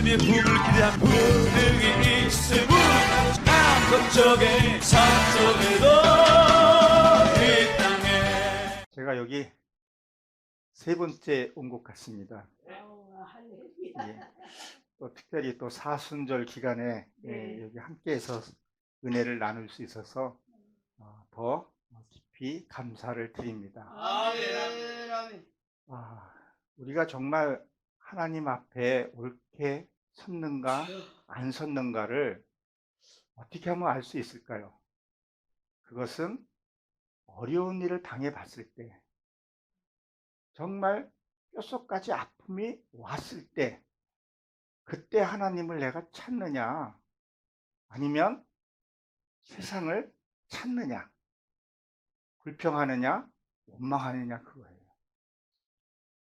주님의 품을 기대한 분들이 있으면 남쪽에 서쪽에도 이 땅에. 제가 여기 세 번째 온 것 같습니다. 예. 또 특별히 또 사순절 기간에 여기 함께해서 은혜를 나눌 수 있어서 더 깊이 감사를 드립니다. 아멘. 우리가 정말 하나님 앞에 옳게 섰는가 안 섰는가를 어떻게 하면 알 수 있을까요? 그것은 어려운 일을 당해봤을 때, 정말 뼛속까지 아픔이 왔을 때, 그때 하나님을 내가 찾느냐 아니면 세상을 찾느냐, 불평하느냐 원망하느냐, 그거예요.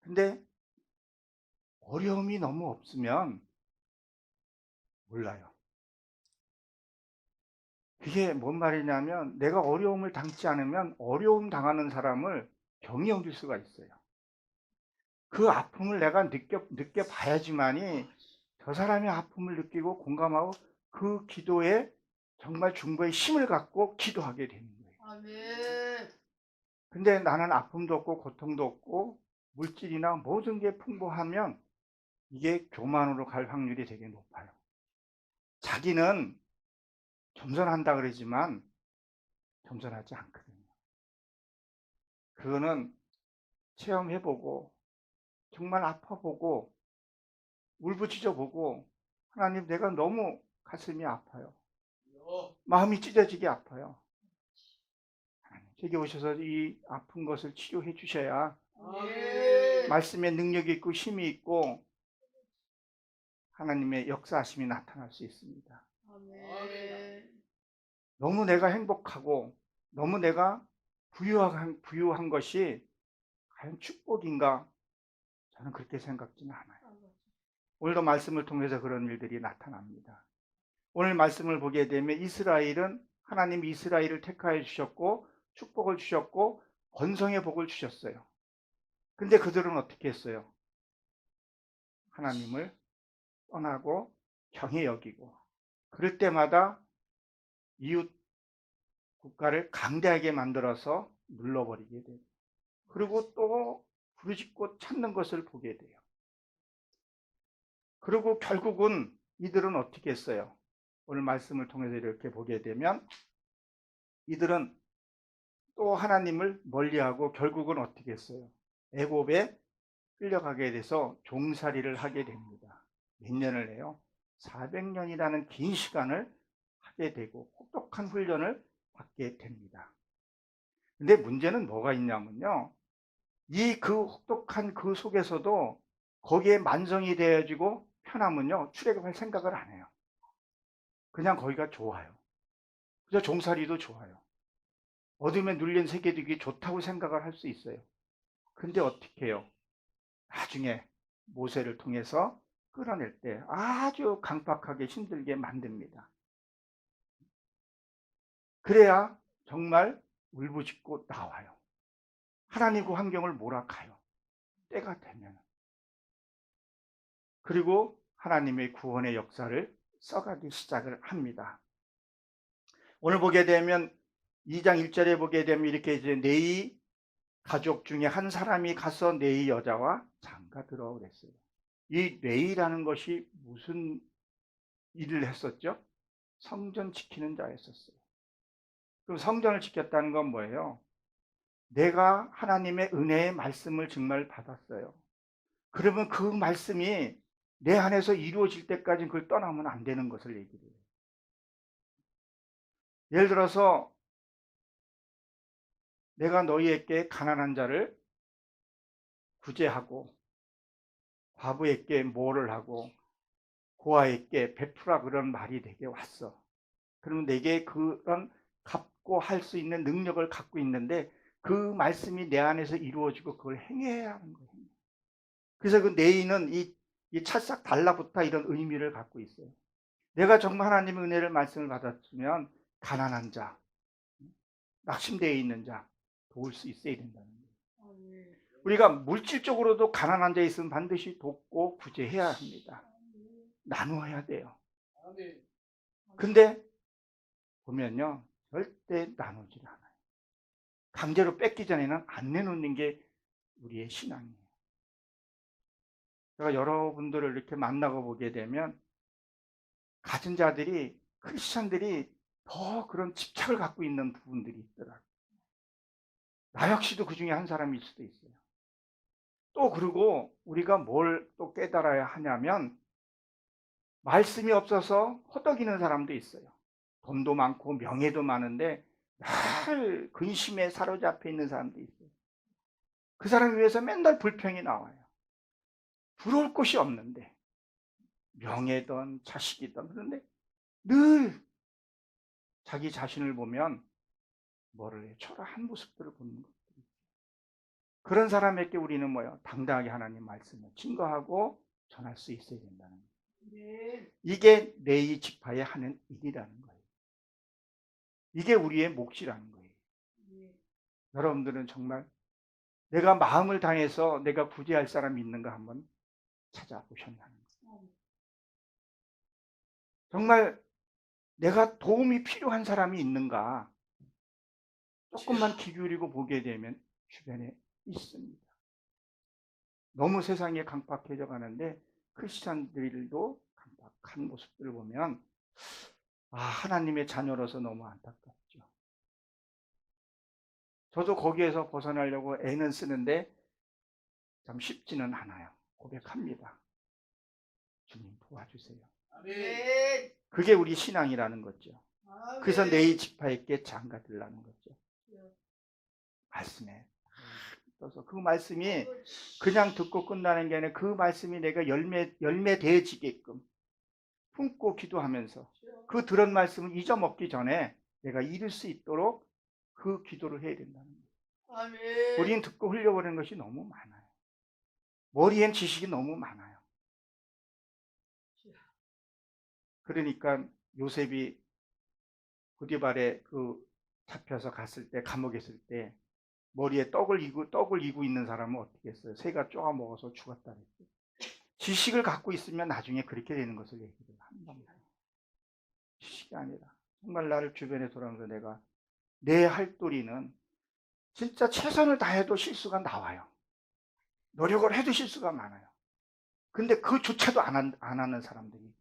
근데 어려움이 너무 없으면 몰라요. 그게 뭔 말이냐면, 내가 어려움을 당치 않으면 어려움 당하는 사람을 경히 여길 수가 있어요. 그 아픔을 내가 느껴봐야지만이 저 사람의 아픔을 느끼고 공감하고 그 기도에 정말 중보의 힘을 갖고 기도하게 되는 거예요. 아멘. 근데 나는 아픔도 없고 고통도 없고 물질이나 모든 게 풍부하면 이게 교만으로 갈 확률이 되게 높아요. 자기는 겸손한다 그러지만 겸손하지 않거든요. 그거는 체험해보고 정말 아파보고 울부짖어보고, 하나님 내가 너무 가슴이 아파요. 마음이 찢어지게 아파요. 제게 오셔서 이 아픈 것을 치료해 주셔야 말씀에 능력이 있고 힘이 있고 하나님의 역사하심이 나타날 수 있습니다. 너무 내가 행복하고 너무 내가 부유한 것이 과연 축복인가? 저는 그렇게 생각지는 않아요. 오늘도 말씀을 통해서 그런 일들이 나타납니다. 오늘 말씀을 보게 되면 이스라엘은 하나님이 이스라엘을 택하여 주셨고 축복을 주셨고 번성의 복을 주셨어요. 근데 그들은 어떻게 했어요? 하나님을 떠나고 경히 여기고, 그럴 때마다 이웃 국가를 강대하게 만들어서 눌러버리게 돼요. 그리고 또 부르짖고 찾는 것을 보게 돼요. 그리고 결국은 이들은 어떻게 했어요? 오늘 말씀을 통해서 이렇게 보게 되면 이들은 또 하나님을 멀리하고 결국은 어떻게 했어요? 애굽에 끌려가게 돼서 종살이를 하게 됩니다. 몇 년을 해요? 400년이라는 긴 시간을 하게 되고 혹독한 훈련을 받게 됩니다. 근데 문제는 뭐가 있냐면요, 그 혹독한 그 속에서도 거기에 만성이 되어지고 편하면요, 출애굽할 생각을 안 해요. 그냥 거기가 좋아요. 그래서 종살이도 좋아요. 어둠에 눌린 세계들이 좋다고 생각을 할 수 있어요. 근데 어떻게 해요? 나중에 모세를 통해서 끌어낼 때 아주 강팍하게 힘들게 만듭니다. 그래야 정말 울부짖고 나와요. 하나님 그 환경을 몰아가요. 때가 되면. 그리고 하나님의 구원의 역사를 써가기 시작을 합니다. 오늘 보게 되면 2장 1절에 보게 되면 이렇게 이제 네이 가족 중에 한 사람이 가서 네이 여자와 장가들어 그랬어요. 이 네이라는 것이 무슨 일을 했었죠? 성전 지키는 자였었어요. 그럼 성전을 지켰다는 건 뭐예요? 내가 하나님의 은혜의 말씀을 정말 받았어요. 그러면 그 말씀이 내 안에서 이루어질 때까지 그걸 떠나면 안 되는 것을 얘기를 해요. 예를 들어서 내가 너희에게 가난한 자를 구제하고 과부에게 모를 하고 고아에게 베푸라, 그런 말이 내게 왔어. 그러면 내게 그런 갚고 할 수 있는 능력을 갖고 있는데 그 말씀이 내 안에서 이루어지고 그걸 행해야 하는 거예요. 그래서 그 네이는 이 찰싹 달라붙어 이런 의미를 갖고 있어요. 내가 정말 하나님의 은혜를 말씀을 받았으면 가난한 자, 낙심되어 있는 자 도울 수 있어야 된다는 거예요. 우리가 물질적으로도 가난한 자 있으면 반드시 돕고 구제해야 합니다. 나누어야 돼요. 아멘. 근데 보면요, 절대 나누질 않아요. 강제로 뺏기 전에는 안 내놓는 게 우리의 신앙이에요. 제가 여러분들을 이렇게 만나고 보게 되면 가진 자들이, 크리스찬들이 더 그런 집착을 갖고 있는 부분들이 있더라고요. 나 역시도 그 중에 한 사람일 수도 있어요. 또 그리고 우리가 뭘 또 깨달아야 하냐면 말씀이 없어서 허덕이는 사람도 있어요. 돈도 많고 명예도 많은데 늘 근심에 사로잡혀 있는 사람도 있어요. 그 사람을 위해서 맨날 불평이 나와요. 부러울 곳이 없는데, 명예든 자식이든. 그런데 늘 자기 자신을 보면 뭐를 해? 초라한 모습들을 보는 것들이 있어요. 그런 사람에게 우리는 뭐예요? 당당하게 하나님 말씀을 증거하고 전할 수 있어야 된다는 거예요. 네. 이게 레위 지파에 하는 일이라는 거예요. 이게 우리의 몫이라는 거예요. 네. 여러분들은 정말 내가 마음을 다해서 내가 구제할 사람이 있는가 한번 찾아보셨나는 거예요. 정말 내가 도움이 필요한 사람이 있는가 조금만 귀 기울이고 보게 되면 주변에 있습니다. 너무 세상이 강팍해져 가는데 크리스찬들도 강팍한 모습들을 보면 하나님의 자녀로서 너무 안타깝죠. 저도 거기에서 벗어나려고 애는 쓰는데 참 쉽지는 않아요. 고백합니다. 주님 도와주세요. 아멘. 그게 우리 신앙이라는 거죠. 아멘. 그래서 내 지파에게 장가들라는 거죠. 말씀에 떠서 그 말씀이 그냥 듣고 끝나는 게 아니라 그 말씀이 내가 열매되어지게끔 품고 기도하면서 그 들은 말씀을 잊어먹기 전에 내가 이룰 수 있도록 그 기도를 해야 된다는 거예요. 아멘. 우리는 듣고 흘려버리는 것이 너무 많아요. 머리엔 지식이 너무 많아요. 그러니까 요셉이 보디발에 잡혀서 갔을 때, 감옥에 있을 때 머리에 떡을 이고 있는 사람은 어떻게 했어요? 새가 쪼아 먹어서 죽었다 그랬어요. 지식을 갖고 있으면 나중에 그렇게 되는 것을 얘기를 한단 말이에요. 지식이 아니라 정말 나를 주변에 돌아오면서 내가 내 할도리는 진짜 최선을 다해도 실수가 나와요. 노력을 해도 실수가 많아요. 근데 그조차도 안 하는 사람들이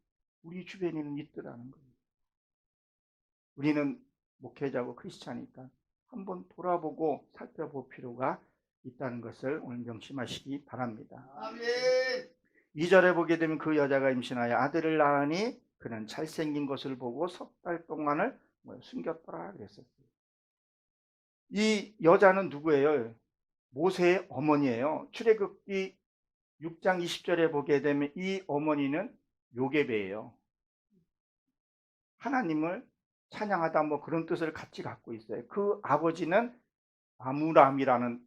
우리 주변에는 있더라는 거예요. 우리는 목회자고 크리스찬이니까 한번 돌아보고 살펴볼 필요가 있다는 것을 오늘 명심하시기 바랍니다. 아멘. 2절에 보게 되면 그 여자가 임신하여 아들을 낳으니 그는 잘생긴 것을 보고 석 달 동안을 숨겼더라 그랬었어요. 이 여자는 누구예요? 모세의 어머니예요. 출애굽기 6장 20절에 보게 되면 이 어머니는 요게베예요. 하나님을 찬양하다 그런 뜻을 같이 갖고 있어요. 그 아버지는 아므람이라는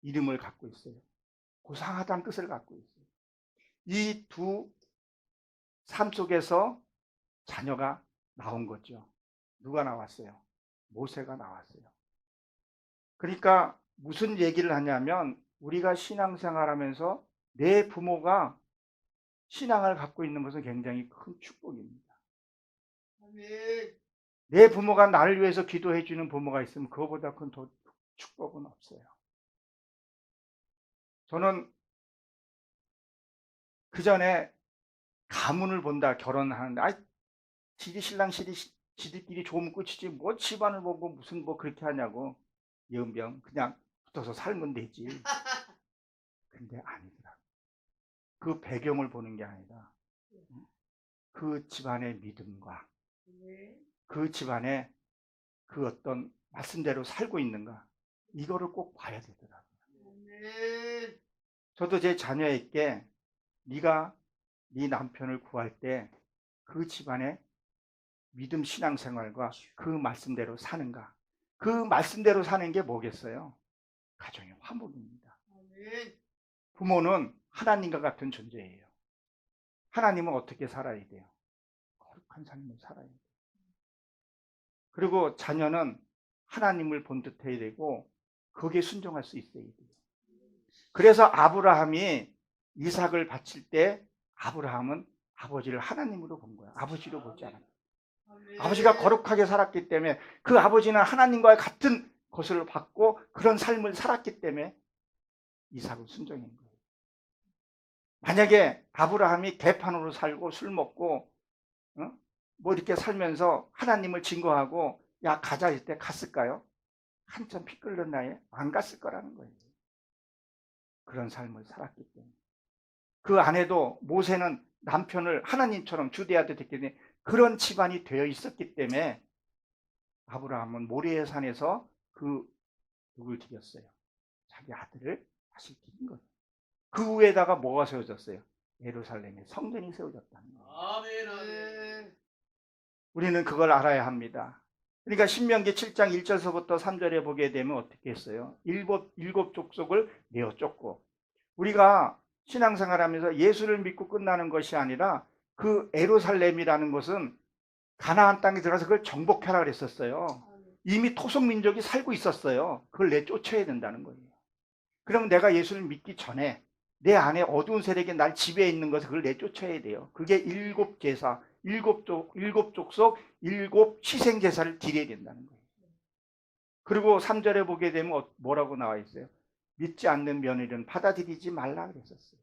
이름을 갖고 있어요. 고상하다는 뜻을 갖고 있어요. 이 두 삶 속에서 자녀가 나온 거죠. 누가 나왔어요? 모세가 나왔어요. 그러니까 무슨 얘기를 하냐면 우리가 신앙생활하면서 내 부모가 신앙을 갖고 있는 것은 굉장히 큰 축복입니다. 아멘. 내 부모가 나를 위해서 기도해 주는 부모가 있으면 그거보다 큰 축복은 없어요. 저는 그 전에 가문을 본다, 결혼하는데 신랑 지들끼리 좋으면 끝이지 뭐 집안을 보고 무슨 그렇게 하냐고. 예은병 그냥 붙어서 살면 되지. 근데 아니더라. 그 배경을 보는 게 아니라 그 집안의 믿음과 그 집안의 그 어떤 말씀대로 살고 있는가, 이거를 꼭 봐야 되더라고요. 저도 제 자녀에게 네가 네 남편을 구할 때 그 집안의 믿음 신앙생활과 그 말씀대로 사는가, 그 말씀대로 사는 게 뭐겠어요? 가정의 화목입니다. 부모는 하나님과 같은 존재예요. 하나님은 어떻게 살아야 돼요? 거룩한 삶을 살아야 돼요. 그리고 자녀는 하나님을 본듯해야 되고 거기에 순종할 수 있어야 돼요. 그래서 아브라함이 이삭을 바칠 때 아브라함은 아버지를 하나님으로 본 거야. 아버지로 보지 않았어. 아멘. 아버지가 거룩하게 살았기 때문에 그 아버지는 하나님과 같은 것을 받고 그런 삶을 살았기 때문에 이삭을 순종한 거예요. 만약에 아브라함이 개판으로 살고 술 먹고 뭐 이렇게 살면서 하나님을 증거하고 야 가자 할 때 갔을까요? 한참 피 끓는 나이에 안 갔을 거라는 거예요. 그런 삶을 살았기 때문에. 그 아내도 모세는 남편을 하나님처럼 주대하되 됐기 때문에 그런 집안이 되어 있었기 때문에 아브라함은 모리의 산에서 누굴 죽였어요? 자기 아들을 다시 죽인 거예요. 그 위에다가 뭐가 세워졌어요? 예루살렘에 성전이 세워졌다는 거예요. 아멘 아멘. 우리는 그걸 알아야 합니다. 그러니까 신명기 7장 1절서부터 3절에 보게 되면 어떻게 했어요? 일곱 족속을 내어 쫓고, 우리가 신앙생활하면서 예수를 믿고 끝나는 것이 아니라 그 예루살렘이라는 것은 가나안 땅에 들어가서 그걸 정복하라 그랬었어요. 이미 토속민족이 살고 있었어요. 그걸 내쫓아야 된다는 거예요. 그러면 내가 예수를 믿기 전에 내 안에 어두운 세력이 날 지배해 있는 것을 그걸 내쫓아야 돼요. 그게 일곱 제사, 일곱 족속, 일곱 희생 제사를 드려야 된다는 거예요. 그리고 3절에 보게 되면 뭐라고 나와 있어요? 믿지 않는 며느리는 받아들이지 말라 그랬었어요.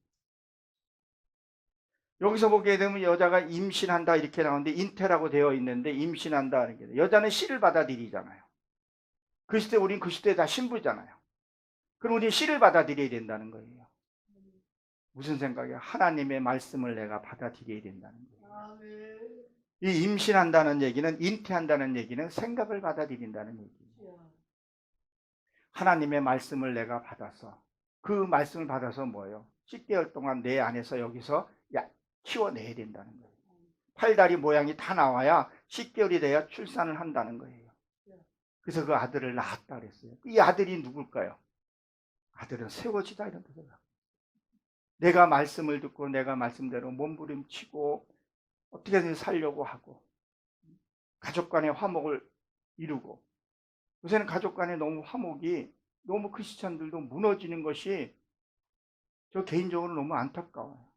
여기서 보게 되면 여자가 임신한다 이렇게 나오는데 인태라고 되어 있는데 임신한다 이렇게 여자는 씨를 받아들이잖아요. 그 시대 우린 그 시대에 다 신부잖아요. 그럼 우리는 씨를 받아들여야 된다는 거예요. 무슨 생각이에요? 하나님의 말씀을 내가 받아들여야 된다는 거예요. 아멘. 이 임신한다는 얘기는, 잉태한다는 얘기는 생각을 받아들인다는 얘기예요. 하나님의 말씀을 내가 받아서, 그 말씀을 받아서 뭐예요? 10개월 동안 내 안에서 여기서 키워내야 된다는 거예요. 팔다리 모양이 다 나와야 10개월이 돼야 출산을 한다는 거예요. 그래서 그 아들을 낳았다 그랬어요. 이 아들이 누굴까요? 아들은 세워지다 이런 뜻을 갖고, 내가 말씀을 듣고 내가 말씀대로 몸부림치고 어떻게든 살려고 하고 가족 간의 화목을 이루고, 요새는 가족 간의 화목이 너무 크리스찬들도 무너지는 것이 저 개인적으로 너무 안타까워요.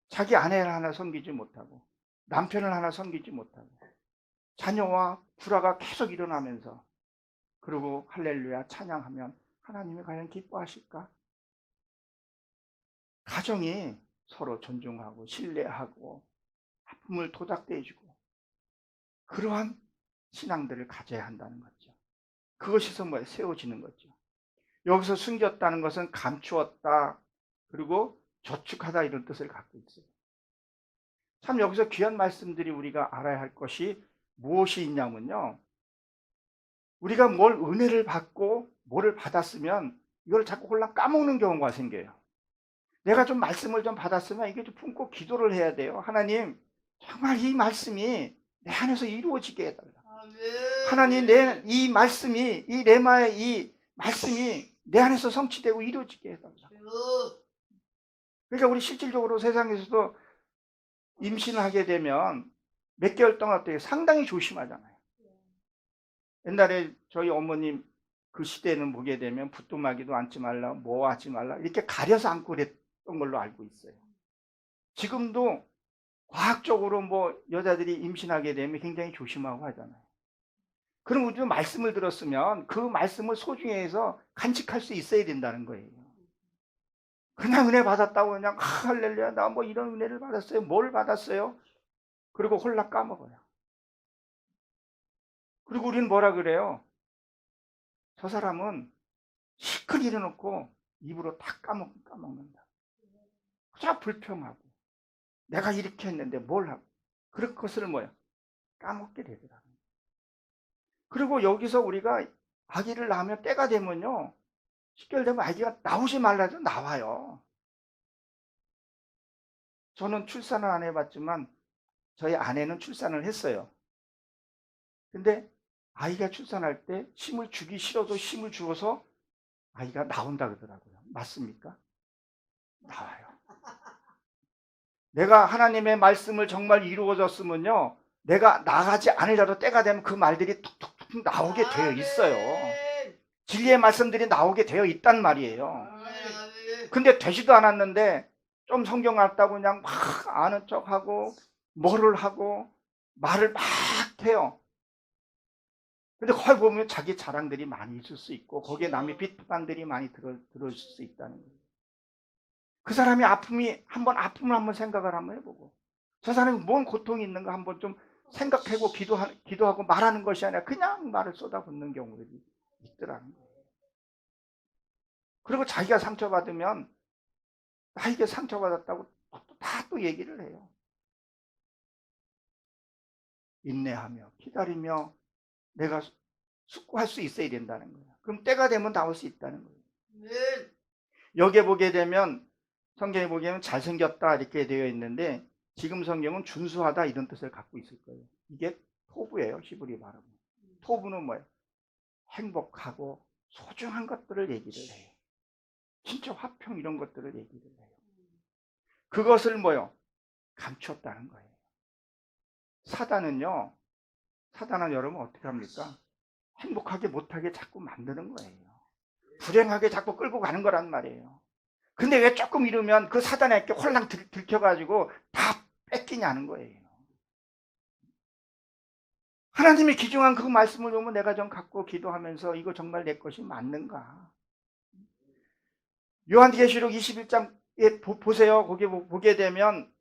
자기 아내를 하나 섬기지 못하고 남편을 하나 섬기지 못하고 자녀와 불화가 계속 일어나면서, 그리고 할렐루야 찬양하면 하나님이 과연 기뻐하실까? 가정이 서로 존중하고 신뢰하고 아픔을 도닥대주고 그러한 신앙들을 가져야 한다는 거죠. 그것에서 뭐예요? 세워지는 거죠. 여기서 숨겼다는 것은 감추었다, 그리고 저축하다 이런 뜻을 갖고 있어요. 참 여기서 귀한 말씀들이 우리가 알아야 할 것이 무엇이 있냐면요, 우리가 뭘 은혜를 받고 뭐를 받았으면 이걸 자꾸 홀랑 까먹는 경우가 생겨요. 내가 좀 말씀을 좀 받았으면 이게 좀 품고 기도를 해야 돼요. 하나님, 정말 이 말씀이 내 안에서 이루어지게 해달라. 아멘. 하나님, 이 말씀이, 이 레마의 이 말씀이 내 안에서 성취되고 이루어지게 해달라. 그러니까 우리 실질적으로 세상에서도 임신을 하게 되면 몇 개월 동안 어떻게 상당히 조심하잖아요. 옛날에 저희 어머님 그 시대에는 보게 되면 붓도마기도 앉지 말라, 뭐 하지 말라 이렇게 가려서 앉고 그랬던 걸로 알고 있어요. 지금도 과학적으로 뭐 여자들이 임신하게 되면 굉장히 조심하고 하잖아요. 그럼 우리도 말씀을 들었으면 그 말씀을 소중히 해서 간직할 수 있어야 된다는 거예요. 그냥 은혜 받았다고 그냥 할렐루야 나 뭐 이런 은혜를 받았어요. 뭘 받았어요? 그리고 홀라 까먹어요. 그리고 우리는 뭐라 그래요? 저 사람은 시큰 일어놓고 입으로 다 까먹는다. 자 불평하고 내가 이렇게 했는데 뭘 하고, 그런 것을 뭐예요? 까먹게 되더라고요. 그리고 여기서 우리가 아기를 낳으면 때가 되면요, 10개월 되면 아기가 나오지 말라도 나와요. 저는 출산을 안 해봤지만 저희 아내는 출산을 했어요. 근데 아이가 출산할 때 힘을 주기 싫어도 힘을 주어서 아이가 나온다 그러더라고요. 맞습니까? 나와요. 내가 하나님의 말씀을 정말 이루어졌으면요, 내가 나가지 않으려도 때가 되면 그 말들이 툭툭툭 나오게 되어 있어요. 진리의 말씀들이 나오게 되어 있단 말이에요. 근데 되지도 않았는데 좀 성경 알다고 그냥 막 아는 척하고 뭐를 하고 말을 막 해요. 근데 거기 보면 자기 자랑들이 많이 있을 수 있고 거기에 남의 비판들이 많이 들어있을 수 있다는 거예요. 그 사람이 아픔을 한번 생각을 한번 해보고 저 사람이 뭔 고통이 있는가 한번 좀 생각하고 기도하고 말하는 것이 아니라 그냥 말을 쏟아붓는 경우들이 있더라는 거예요. 그리고 자기가 상처받으면 나에게 상처받았다고 다 또 얘기를 해요. 인내하며 기다리며 내가 숙고할 수 있어야 된다는 거예요. 그럼 때가 되면 나올 수 있다는 거예요. 아멘. 여기에 보게 되면 성경에 보게 되면 잘생겼다 이렇게 되어 있는데 지금 성경은 준수하다 이런 뜻을 갖고 있을 거예요. 이게 토부예요. 히브리 발음. 토부는 뭐예요? 행복하고 소중한 것들을 얘기를 해요. 진짜 화평 이런 것들을 얘기를 해요. 그것을 뭐요? 감췄다는 거예요. 사단은 여러분 어떻게 합니까? 행복하게 못하게 자꾸 만드는 거예요. 불행하게 자꾸 끌고 가는 거란 말이에요. 근데 왜 조금 이러면 그 사단에게 홀랑 들켜가지고 다 뺏기냐는 거예요. 하나님이 기중한 그 말씀을 보면 내가 좀 갖고 기도하면서 이거 정말 내 것이 맞는가? 요한계시록 21장에 보세요. 거기 보게 되면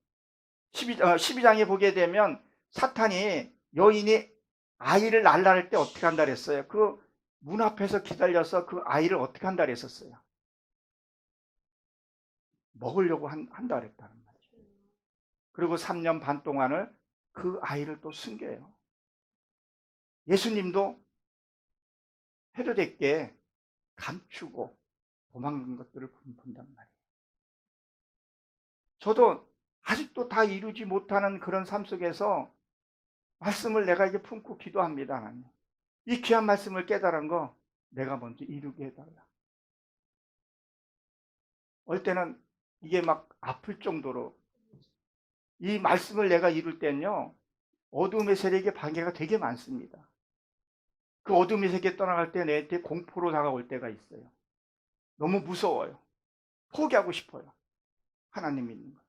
12장에 보게 되면 사탄이 여인이 아이를 낳으려 때 어떻게 한다 그랬어요? 그 문 앞에서 기다려서 그 아이를 어떻게 한다 그랬었어요? 먹으려고 한다 그랬다는 말이죠. 그리고 3년 반 동안을 그 아이를 또 숨겨요. 예수님도 헤로데께 감추고 도망간 것들을 본단 말이에요. 저도 아직도 다 이루지 못하는 그런 삶 속에서 말씀을 내가 이게 품고 기도합니다. 하나님. 이 귀한 말씀을 깨달은 거 내가 먼저 이루게 해달라. 어떨 때는 이게 막 아플 정도로 이 말씀을 내가 이룰 때는요 어둠의 세력의 방해가 되게 많습니다. 그 어둠의 세계 떠나갈 때 내한테 공포로 다가올 때가 있어요. 너무 무서워요. 포기하고 싶어요. 하나님 믿는 거.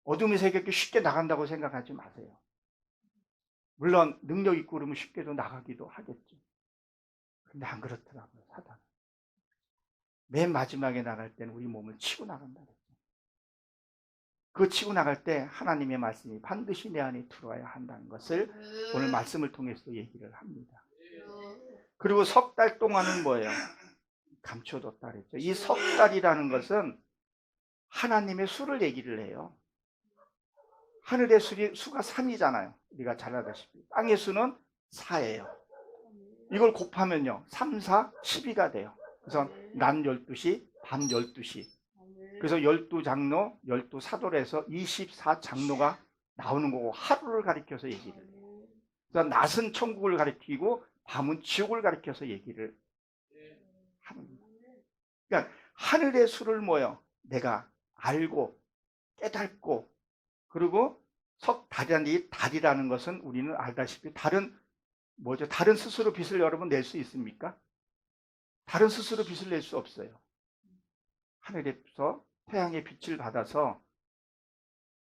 어둠의 세계에 쉽게 나간다고 생각하지 마세요. 물론 능력 있고 그러면 쉽게도 나가기도 하겠죠. 근데 안 그렇더라고요. 사단은. 맨 마지막에 나갈 때는 우리 몸을 치고 나간다 그랬죠. 그 치고 나갈 때 하나님의 말씀이 반드시 내 안에 들어와야 한다는 것을 오늘 말씀을 통해서 얘기를 합니다. 그리고 석 달 동안은 뭐예요? 감춰뒀다 그랬죠. 이 석 달이라는 것은 하나님의 수를 얘기를 해요. 하늘의 수가 3이잖아요. 우리가 잘 알다시피. 땅의 수는 4예요. 이걸 곱하면요. 3, 4, 12가 돼요. 그래서 낮 12시, 밤 12시. 그래서 12장로, 12사도에서 24장로가 나오는 거고 하루를 가리켜서 얘기를 해요. 그래서 낮은 천국을 가리키고 밤은 지옥을 가리켜서 얘기를 하는 거예요. 그러니까 하늘의 수를 뭐요? 내가 알고 깨닫고 그리고 석달이라는 이 달이라는 것은 우리는 알다시피 달은 뭐죠? 달은 스스로 빛을 여러분 낼 수 있습니까? 달은 스스로 빛을 낼 수 없어요. 하늘에서 태양의 빛을 받아서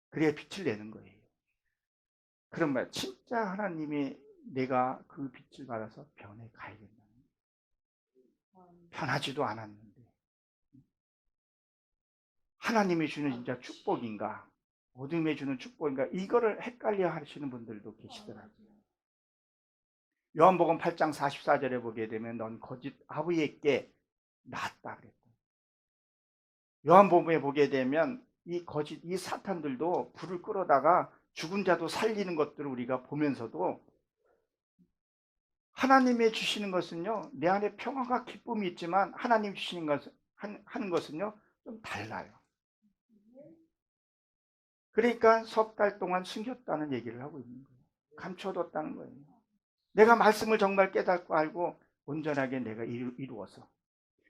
그래야 빛을 내는 거예요. 그런 말 진짜 하나님이 내가 그 빛을 받아서 변해 가야 된다는 거예요. 변하지도 않았는데 하나님이 주는 진짜 축복인가 어둠에 주는 축복인가 이거를 헷갈려 하시는 분들도 계시더라고요. 요한복음 8장 44절에 보게 되면 넌 거짓 아버지에게 낳았다 그랬다. 요한복음에 보게 되면 이 사탄들도 불을 끌어다가 죽은 자도 살리는 것들을 우리가 보면서도 하나님이 주시는 것은요 내 안에 평화가 기쁨이 있지만 하나님 주시는 것은 하는 것은요 좀 달라요. 그러니까 석 달 동안 숨겼다는 얘기를 하고 있는 거예요. 감춰뒀다는 거예요. 내가 말씀을 정말 깨닫고 알고 온전하게 내가 이루어서.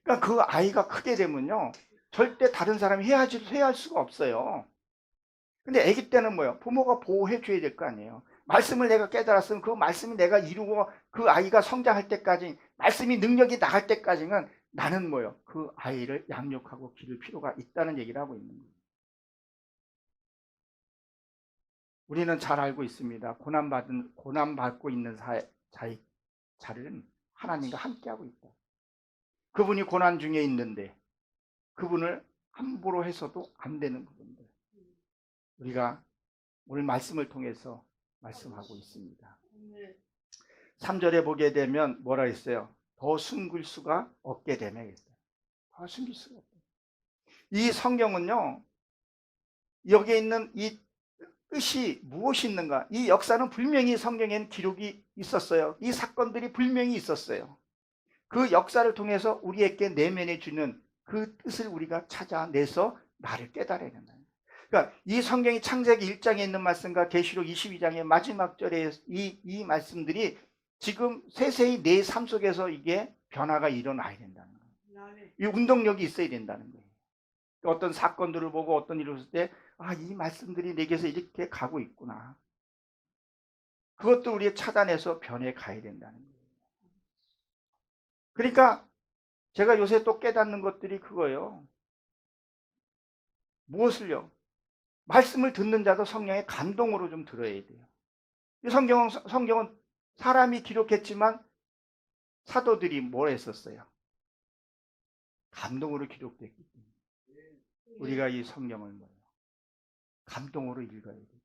그러니까 그 아이가 크게 되면요 절대 다른 사람이 해할 수가 없어요. 근데 아기 때는 뭐예요? 부모가 보호해 줘야 될 거 아니에요. 말씀을 내가 깨달았으면 그 말씀이 내가 이루고 그 아이가 성장할 때까지 말씀이 능력이 나갈 때까지는 나는 뭐예요? 그 아이를 양육하고 기를 필요가 있다는 얘기를 하고 있는 거예요. 우리는 잘 알고 있습니다. 고난받고 있는 자는 하나님과 함께하고 있다. 그분이 고난 중에 있는데 그분을 함부로 해서도 안 되는 부분들. 우리가 오늘 말씀을 통해서 말씀하고 있습니다. 아멘. 3절에 보게 되면 뭐라 했어요? 더 숨길 수가 없게 되네 했어요. 더 숨길 수가 없다. 이 성경은요, 여기에 있는 이 뜻이 무엇이 있는가? 이 역사는 분명히 성경에는 기록이 있었어요. 이 사건들이 분명히 있었어요. 그 역사를 통해서 우리에게 내면해 주는 그 뜻을 우리가 찾아내서 나를 깨달아야 된다. 그러니까 이 성경이 창세기 1장에 있는 말씀과 계시록 22장의 마지막 절에 이 말씀들이 지금 세세히 내 삶 속에서 이게 변화가 일어나야 된다는 거예요. 아멘. 이 운동력이 있어야 된다는 거예요. 어떤 사건들을 보고 어떤 일을 했을 때 이 말씀들이 내게서 이렇게 가고 있구나. 그것도 우리가 찾아내서 변해 가야 된다는 거예요. 그러니까 제가 요새 또 깨닫는 것들이 그거예요. 무엇을요? 말씀을 듣는 자도 성령의 감동으로 좀 들어야 돼요. 이 성경은 사람이 기록했지만 사도들이 뭘 했었어요? 감동으로 기록됐기 때문에 우리가 이 성경을 뭐예요? 감동으로 읽어야 돼요.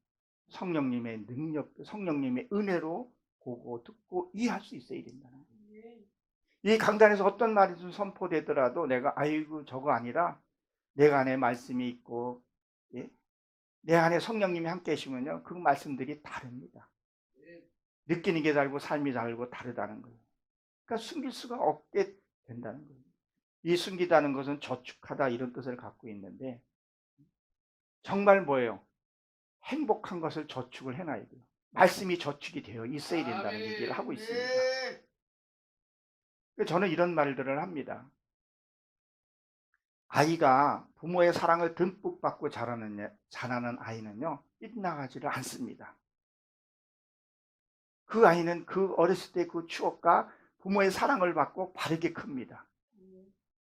성령님의 능력, 성령님의 은혜로 보고 듣고 이해할 수 있어야 된다는 거예요. 이 강단에서 어떤 말이 좀 선포되더라도 내가 아이고 저거 아니라 내 안에 말씀이 있고 내 안에 성령님이 함께 계시면요 그 말씀들이 다릅니다. 느끼는 게 다르고 삶이 다르고 다르다는 거예요. 그러니까 숨길 수가 없게 된다는 거예요. 이 숨기다는 것은 저축하다 이런 뜻을 갖고 있는데 정말 뭐예요? 행복한 것을 저축을 해놔야 돼요. 말씀이 저축이 되어 있어야 된다는 얘기를 하고 있습니다. 저는 이런 말들을 합니다. 아이가 부모의 사랑을 듬뿍 받고 자라는 아이는요 빗나가지를 않습니다. 그 아이는 그 어렸을 때 그 추억과 부모의 사랑을 받고 바르게 큽니다.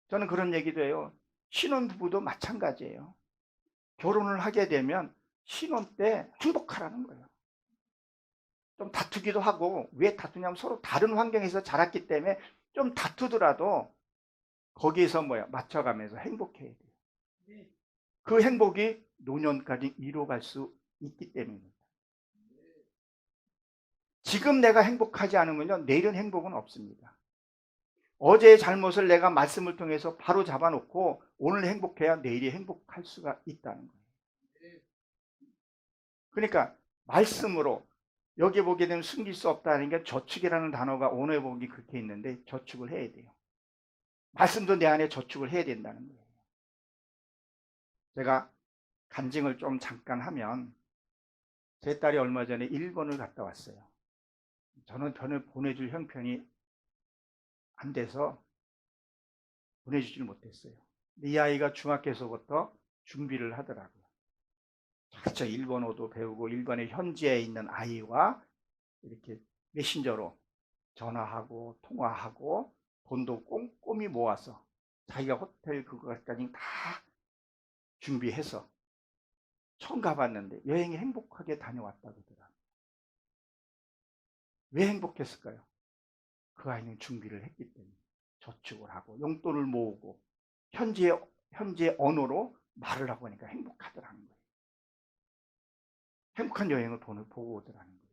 저는 그런 얘기도 해요. 신혼부부도 마찬가지예요. 결혼을 하게 되면 신혼 때 행복하라는 거예요. 좀 다투기도 하고 왜 다투냐면 서로 다른 환경에서 자랐기 때문에 좀 다투더라도 거기에서 맞춰가면서 행복해야 돼요. 그 행복이 노년까지 이루어갈 수 있기 때문입니다. 지금 내가 행복하지 않으면요 내일은 행복은 없습니다. 어제의 잘못을 내가 말씀을 통해서 바로 잡아놓고 오늘 행복해야 내일이 행복할 수가 있다는 거예요. 그러니까 말씀으로 여기 보게 되면 숨길 수 없다는 게 저축이라는 단어가 오늘 보기 그렇게 있는데 저축을 해야 돼요. 말씀도 내 안에 저축을 해야 된다는 거예요. 제가 간증을 좀 잠깐 하면 제 딸이 얼마 전에 일본을 갔다 왔어요. 저는 편을 보내줄 형편이 안 돼서 보내주질 못했어요. 이 아이가 중학교에서부터 준비를 하더라고요. 그렇죠. 일본어도 배우고 일본의 현지에 있는 아이와 이렇게 메신저로 전화하고 통화하고 돈도 꼼꼼히 모아서 자기가 호텔 그거까지 다 준비해서 처음 가봤는데 여행이 행복하게 다녀왔다고 하더라고요. 왜 행복했을까요? 그 아이는 준비를 했기 때문에 저축을 하고 용돈을 모으고 현지의 언어로 말을 하고 하니까 행복하더라는 거예요. 행복한 여행을 보고 오더라는 거예요.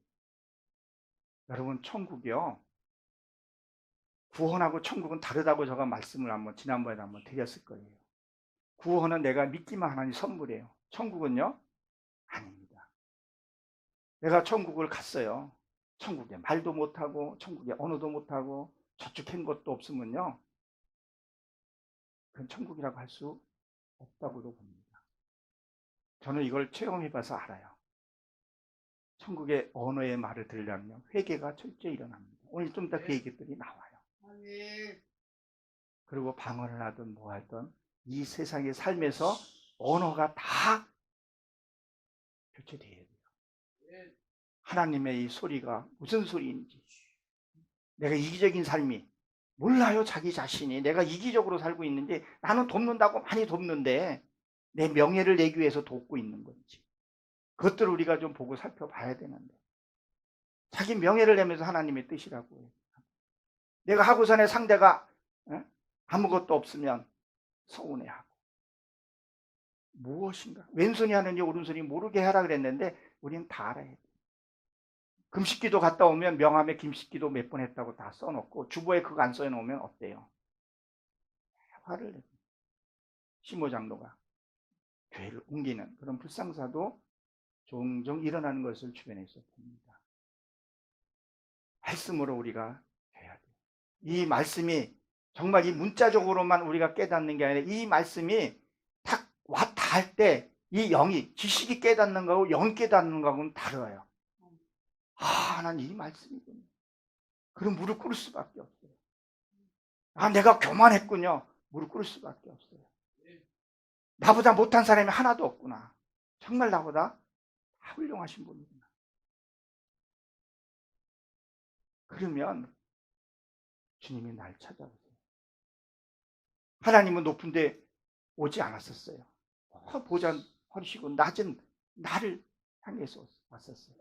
여러분 천국이요. 구원하고 천국은 다르다고 제가 말씀을 지난번에 한번 드렸을 거예요. 구원은 내가 믿기만 하는 선물이에요. 천국은요? 아닙니다. 내가 천국을 갔어요. 천국에 말도 못하고 천국에 언어도 못하고 저축한 것도 없으면요. 그건 천국이라고 할 수 없다고도 봅니다. 저는 이걸 체험해봐서 알아요. 천국의 언어의 말을 들으려면 회개가 철저히 일어납니다. 오늘 좀 이따 그 얘기들이 나와요. 그리고 방언을 하든 뭐 하든 이 세상의 삶에서 언어가 다 교체돼야 돼요. 하나님의 이 소리가 무슨 소리인지 내가 이기적인 삶이 몰라요. 자기 자신이 내가 이기적으로 살고 있는지 나는 돕는다고 많이 돕는데 내 명예를 내기 위해서 돕고 있는 건지 그것들을 우리가 좀 보고 살펴봐야 되는데 자기 명예를 내면서 하나님의 뜻이라고 해요. 내가 하고선의 상대가 아무것도 없으면 서운해하고 무엇인가 왼손이 하는지 오른손이 모르게 하라 그랬는데 우리는 다 알아야 돼. 금식기도 갔다 오면 명함에 금식기도 몇 번 했다고 다 써놓고 주보에 그거 안 써놓으면 어때요? 화를 내고 시모장로가 교회를 옮기는 그런 불상사도 종종 일어나는 것을 주변에서 봅니다. 말씀으로 우리가 해야 돼요. 이 말씀이 정말 이 문자적으로만 우리가 깨닫는 게 아니라 이 말씀이 딱 왔다 할 때 이 영이 지식이 깨닫는 거하고 영이 깨닫는 거하고는 다르요. 아, 난 이 말씀이군요. 그럼 무릎 꿇을 수밖에 없어요. 아, 내가 교만했군요. 무릎 꿇을 수밖에 없어요. 나보다 못한 사람이 하나도 없구나. 정말 나보다 다 훌륭하신 분이구나. 그러면 주님이 날 찾아오세요. 하나님은 높은데 오지 않았었어요. 보좌 허리시고 낮은 나를 향해서 왔었어요.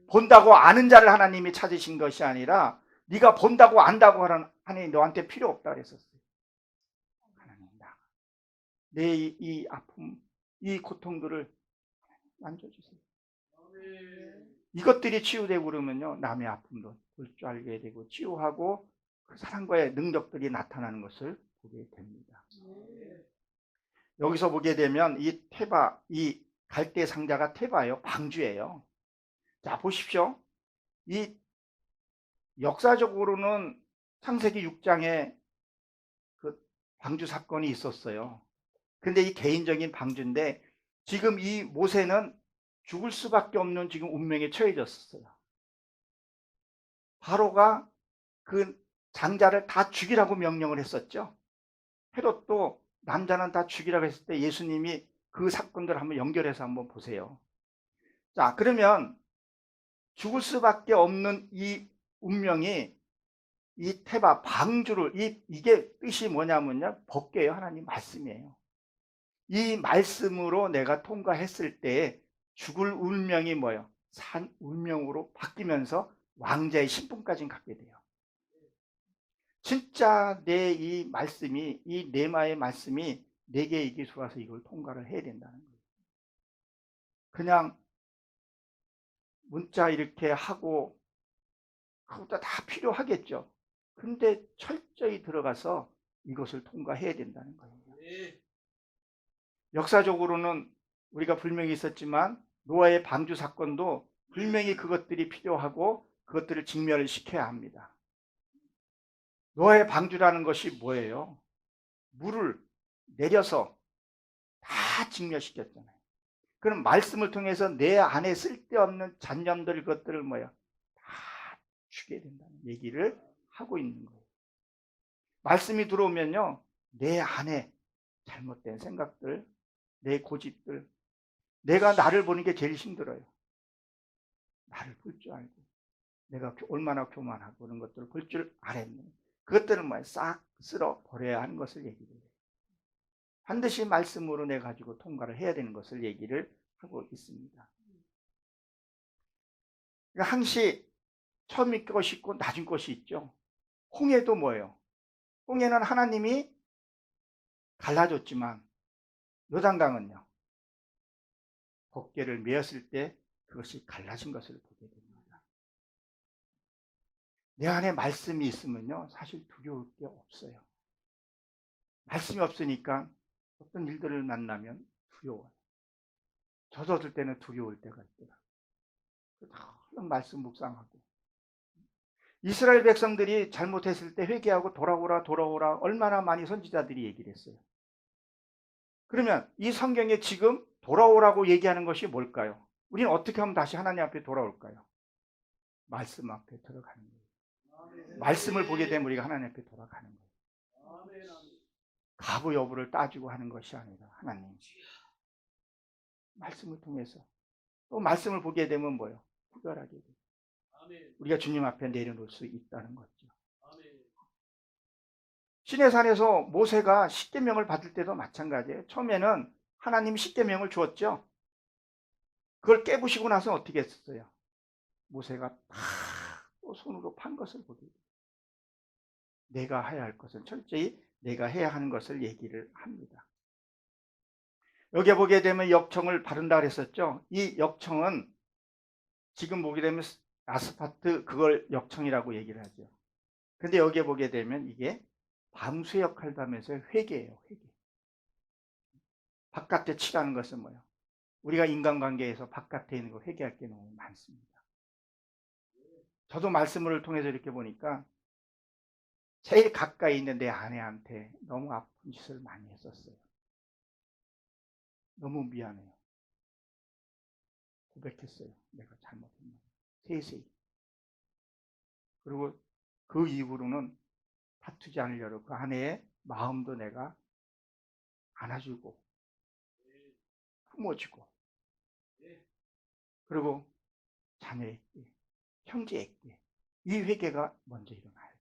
본다고 아는 자를 하나님이 찾으신 것이 아니라 네가 본다고 안다고 하니 너한테 필요 없다 그랬었어요. 하나님 내 이 아픔, 이 고통들을 만져주세요. 이것들이 치유되고 그러면요 남의 아픔도 볼 줄 알게 되고 치유하고 그 사랑과의 능력들이 나타나는 것을 보게 됩니다. 여기서 보게 되면 이 테바, 이 갈대 상자가 테바예요. 방주예요. 자 보십시오. 이 역사적으로는 창세기 6장에 그 방주 사건이 있었어요. 근데 이 개인적인 방주인데 지금 이 모세는 죽을 수밖에 없는 지금 운명에 처해졌어요. 바로가 그 장자를 다 죽이라고 명령을 했었죠. 헤롯도 남자는 다 죽이라고 했을 때 예수님이 그 사건들을 한번 연결해서 한번 보세요. 자, 그러면 죽을 수밖에 없는 이 운명이 이 테바 방주를 이게 뜻이 뭐냐면요 법궤예요. 하나님 말씀이에요. 이 말씀으로 내가 통과했을 때 죽을 운명이 뭐예요? 산 운명으로 바뀌면서 왕자의 신분까지 갖게 돼요. 진짜 내 이 말씀이 이 네마의 말씀이 내게 이게 들어와서 이걸 통과를 해야 된다는 거예요. 그냥 문자 이렇게 하고 그것도 다 필요하겠죠. 근데 철저히 들어가서 이것을 통과해야 된다는 거예요. 역사적으로는 우리가 불명이 있었지만 노아의 방주 사건도 분명히 그것들이 필요하고 그것들을 직면을 시켜야 합니다. 노아의 방주라는 것이 뭐예요? 물을 내려서 다 직면시켰잖아요. 그럼 말씀을 통해서 내 안에 쓸데없는 잔념들 것들을 뭐야? 다 죽게 된다는 얘기를 하고 있는 거예요. 말씀이 들어오면요 내 안에 잘못된 생각들, 내 고집들, 내가 나를 보는 게 제일 힘들어요. 나를 볼 줄 알고 내가 얼마나 교만하고 그런 것들을 볼 줄 알았네. 그것들을 뭐야? 싹 쓸어 버려야 하는 것을 얘기를 해요. 반드시 말씀으로 내 가지고 통과를 해야 되는 것을 얘기를 하고 있습니다. 그러니까 항시 처음인 것이 있고 낮은 것이 있죠. 홍해도 뭐예요? 홍해는 하나님이 갈라줬지만 요단강은요 법궤를 메었을 때 그것이 갈라진 것을 보게 됩니다. 내 안에 말씀이 있으면요 사실 두려울 게 없어요. 말씀이 없으니까 어떤 일들을 만나면 두려워요. 저도 어떨 때는 두려울 때가 있더라고요. 말씀 묵상하고 이스라엘 백성들이 잘못했을 때 회개하고 돌아오라 얼마나 많이 선지자들이 얘기를 했어요. 그러면 이 성경에 지금 돌아오라고 얘기하는 것이 뭘까요? 우리는 어떻게 하면 다시 하나님 앞에 돌아올까요? 말씀 앞에 들어가는 거예요. 말씀을 보게 되면 우리가 하나님 앞에 돌아가는 거예요. 가부 여부를 따지고 하는 것이 아니라 하나님 말씀을 통해서 또 말씀을 보게 되면 뭐예요? 구별하게 돼요. 우리가 주님 앞에 내려놓을 수 있다는 거죠. 시내산에서 모세가 십계명을 받을 때도 마찬가지예요. 처음에는 하나님이 십계명을 주었죠. 그걸 깨부시고 나서 어떻게 했었어요? 모세가 다 또 손으로 판 것을 보게 돼요. 내가 해야 할 것은 철저히 내가 해야 하는 것을 얘기를 합니다. 여기에 보게 되면 역청을 바른다 그랬었죠. 이 역청은 지금 보게 되면 아스파트 그걸 역청이라고 얘기를 하죠. 근데 여기에 보게 되면 이게 방수 역할도 하면서 회개예요. 회개. 바깥에 칠하는 것은 뭐예요? 우리가 인간관계에서 바깥에 있는 거 회개할 게 너무 많습니다. 저도 말씀을 통해서 이렇게 보니까 제일 가까이 있는 내 아내한테 너무 아픈 짓을 많이 했었어요. 너무 미안해요. 고백했어요. 내가 잘못했나. 세세히. 그리고 그 이후로는 다투지 않으려고 그 아내의 마음도 내가 안아주고 품어주고 그리고 자녀에게 형제에게 이 회개가 먼저 일어나요.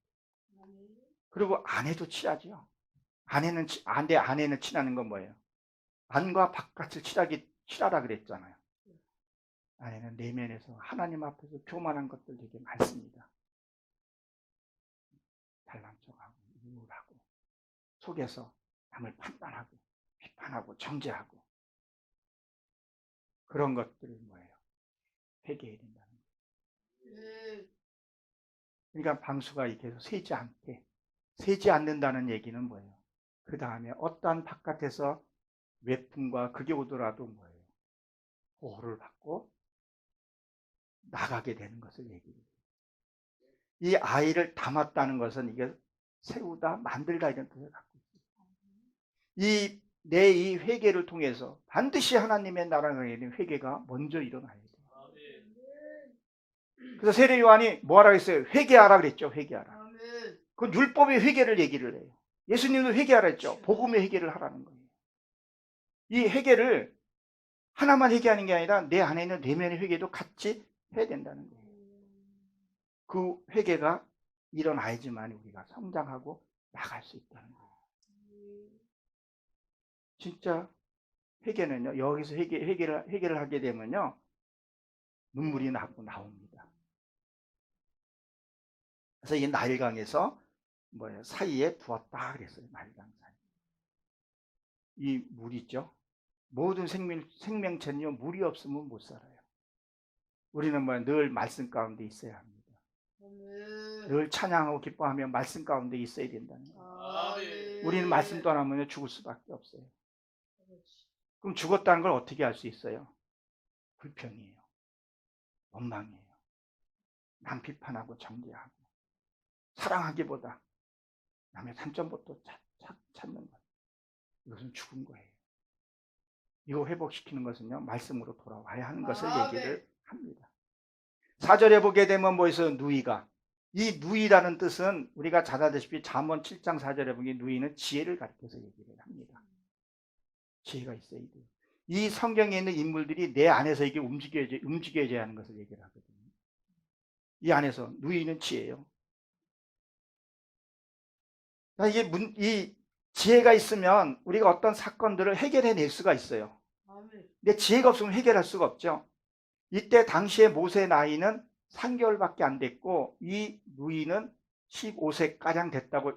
그리고 아내도 친하죠. 아내는 친하는 건 뭐예요? 안과 바깥을 칠하라 그랬잖아요. 아내는 내면에서 하나님 앞에서 교만한 것들 되게 많습니다. 잘난 척하고 우울하고 속에서 남을 판단하고 비판하고 정죄하고 그런 것들을 뭐예요? 회개해야 된다는 거예요. 그러니까 방수가 이렇게 해서 새지 않는다는 얘기는 뭐예요? 그 다음에 어떠한 바깥에서 외풍과 그게 오더라도 뭐예요? 보호를 받고 나가게 되는 것을 얘기해요. 이 아이를 담았다는 것은 이게 세우다, 만들다 이런 뜻을 갖고 있어요. 내 이 회개를 통해서 반드시 하나님의 나라에 대한 회개가 먼저 일어나야 돼요. 그래서 세례 요한이 뭐하라 했어요? 회개하라 그랬죠. 회개하라. 그 율법의 회개를 얘기를 해요. 예수님도 회개하라 했죠. 복음의 회개를 하라는 거예요. 이 회개를 하나만 회개하는 게 아니라 내 안에 있는 내면의 회개도 같이 해야 된다는 거예요. 그 회개가 일어나야지만 우리가 성장하고 나갈 수 있다는 거예요. 진짜 회개는요. 여기서 회개를 하게 되면요. 눈물이 나옵니다. 그래서 이 나일강에서 사이에 두었다 그랬어요. 나일강 사이. 이 물 있죠. 모든 생명체는요. 물이 없으면 못 살아요. 우리는 늘 말씀 가운데 있어야 합니다. 늘 찬양하고 기뻐하며 말씀 가운데 있어야 된다는 거예요. 우리는 말씀 떠나면 죽을 수밖에 없어요. 그럼 죽었다는 걸 어떻게 알 수 있어요? 불평이에요. 원망이에요. 남 비판하고 정죄하고 사랑하기보다 남의 단점부터 찾는 것. 이것은 죽은 거예요. 이거 회복시키는 것은요. 말씀으로 돌아와야 하는 것을 얘기를 합니다. 4절에 보게 되면 뭐 있어요? 누이가. 이 누이라는 뜻은 우리가 잘 아다시피 잠언 7장 4절에 보면 누이는 지혜를 가리켜서 얘기를 합니다. 지혜가 있어야 돼요. 이 성경에 있는 인물들이 내 안에서 이게 움직여져야 하는 것을 얘기를 하거든요. 이 안에서 누이는 지혜예요. 이 지혜가 있으면 우리가 어떤 사건들을 해결해낼 수가 있어요. 근데 지혜가 없으면 해결할 수가 없죠. 이때 당시에 모세의 나이는 3개월밖에 안 됐고 이 누이는 15세가량 됐다고